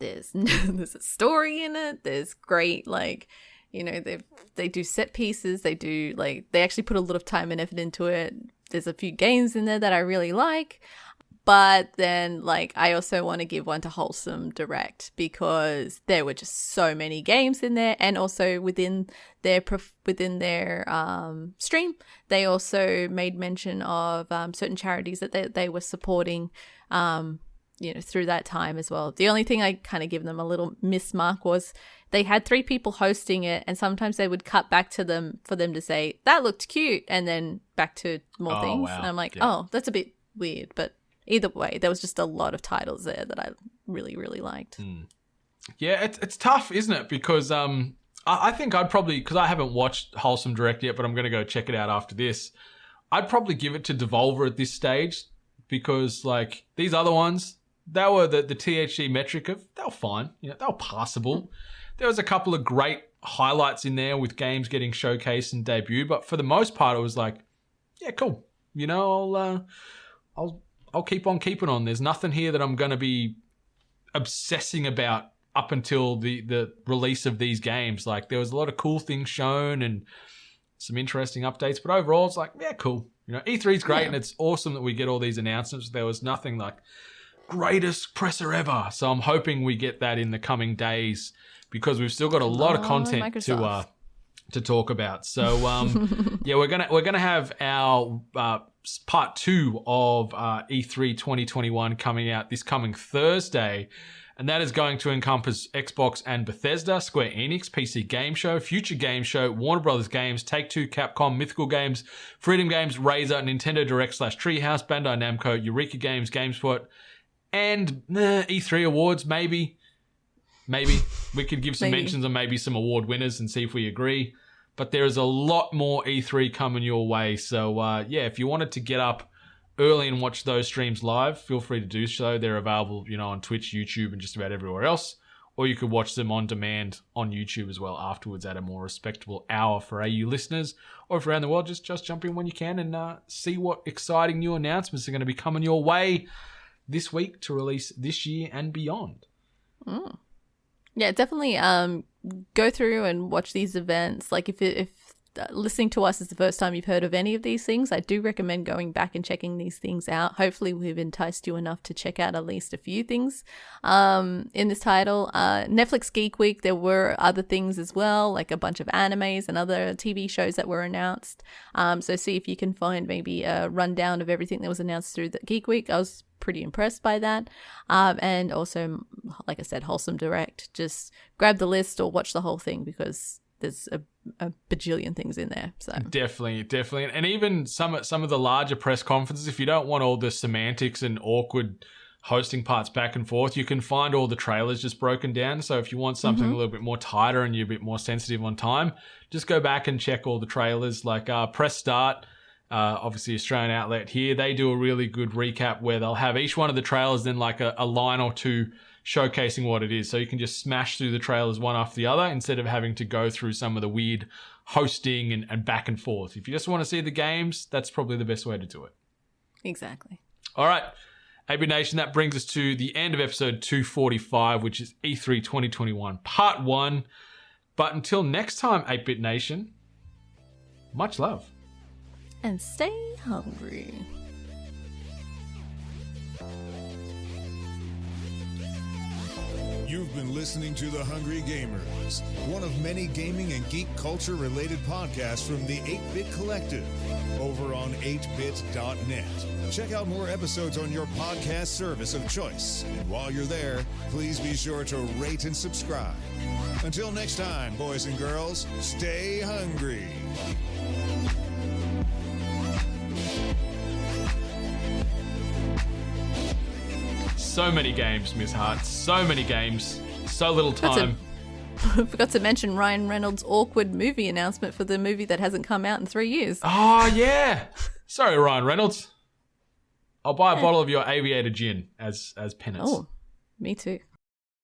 there's a story in it. There's great, like, they do set pieces. They do, like, they actually put a lot of time and effort into it. There's a few games in there that I really like. But then, like, I also want to give one to Wholesome Direct because there were just so many games in there, and also within their stream, they also made mention of certain charities that they were supporting, through that time as well. The only thing I kind of give them a little miss mark was they had 3 people hosting it, and sometimes they would cut back to them for them to say that looked cute, and then back to more things. Wow. And I'm like, oh, that's a bit weird, but either way, there was just a lot of titles there that I really, really liked. Yeah, it's tough, isn't it? Because I think I'd probably, because I haven't watched Wholesome Direct yet, but I'm going to go check it out after this. I'd probably give it to Devolver at this stage because, like, these other ones, they were the THC metric of, they were fine. You know, they were passable. There was a couple of great highlights in there with games getting showcased and debuted, but for the most part, it was like, yeah, cool. You know, I'll keep on keeping on. There's nothing here that I'm going to be obsessing about up until the release of these games. Like, there was a lot of cool things shown and some interesting updates, but overall it's like, yeah, cool. You know, E3's great and it's awesome that we get all these announcements. There was nothing like greatest presser ever. So I'm hoping we get that in the coming days because we've still got a lot of content to talk about. So yeah, we're gonna have our part 2 of E3 2021 coming out this coming Thursday. And that is going to encompass Xbox and Bethesda, Square Enix, PC Game Show, Future Game Show, Warner Brothers Games, Take-Two, Capcom, Mythical Games, Freedom Games, Razer, Nintendo Direct / Treehouse, Bandai Namco, Eureka Games, GameSpot, and E3 awards, maybe. We could give some mentions on maybe some award winners and see if we agree. But there is a lot more E3 coming your way. So, yeah, if you wanted to get up early and watch those streams live, feel free to do so. They're available, you know, on Twitch, YouTube, and just about everywhere else. Or you could watch them on demand on YouTube as well afterwards at a more respectable hour for AU listeners. Or if you're around the world, just jump in when you can and see what exciting new announcements are going to be coming your way this week to release this year and beyond. Yeah, definitely go through and watch these events. Like if listening to us is the first time you've heard of any of these things, I do recommend going back and checking these things out. Hopefully we've enticed you enough to check out at least a few things in this title. Netflix Geek Week, there were other things as well, like a bunch of animes and other TV shows that were announced. So see if you can find maybe a rundown of everything that was announced through the Geek Week. I was pretty impressed by that. And also, like I said, Wholesome Direct. Just grab the list or watch the whole thing because there's a bajillion things in there. So definitely, and even some of the larger press conferences, if you don't want all the semantics and awkward hosting parts back and forth, you can find all the trailers just broken down. So if you want something a little bit more tighter and you're a bit more sensitive on time, just go back and check all the trailers. Like Press Start, obviously Australian outlet here, they do a really good recap where they'll have each one of the trailers then like a line or two showcasing what it is. So you can just smash through the trailers one after the other instead of having to go through some of the weird hosting and back and forth. If you just want to see the games, that's probably the best way to do it. Exactly. All right. ATEBIT Nation, that brings us to the end of episode 245, which is E3 2021 part 1. But until next time, ATEBIT Nation, much love. And stay hungry. You've been listening to The Hungry Gamers, one of many gaming and geek culture related podcasts from the 8-Bit Collective over on 8bit.net. Check out more episodes on your podcast service of choice. And while you're there, please be sure to rate and subscribe. Until next time, boys and girls, stay hungry. So many games, Miss Hart. So many games. So little time. Forgot to mention Ryan Reynolds' awkward movie announcement for the movie that hasn't come out in 3 years. Oh, yeah. Sorry, Ryan Reynolds. I'll buy a bottle of your aviator gin as penance. Oh, me too.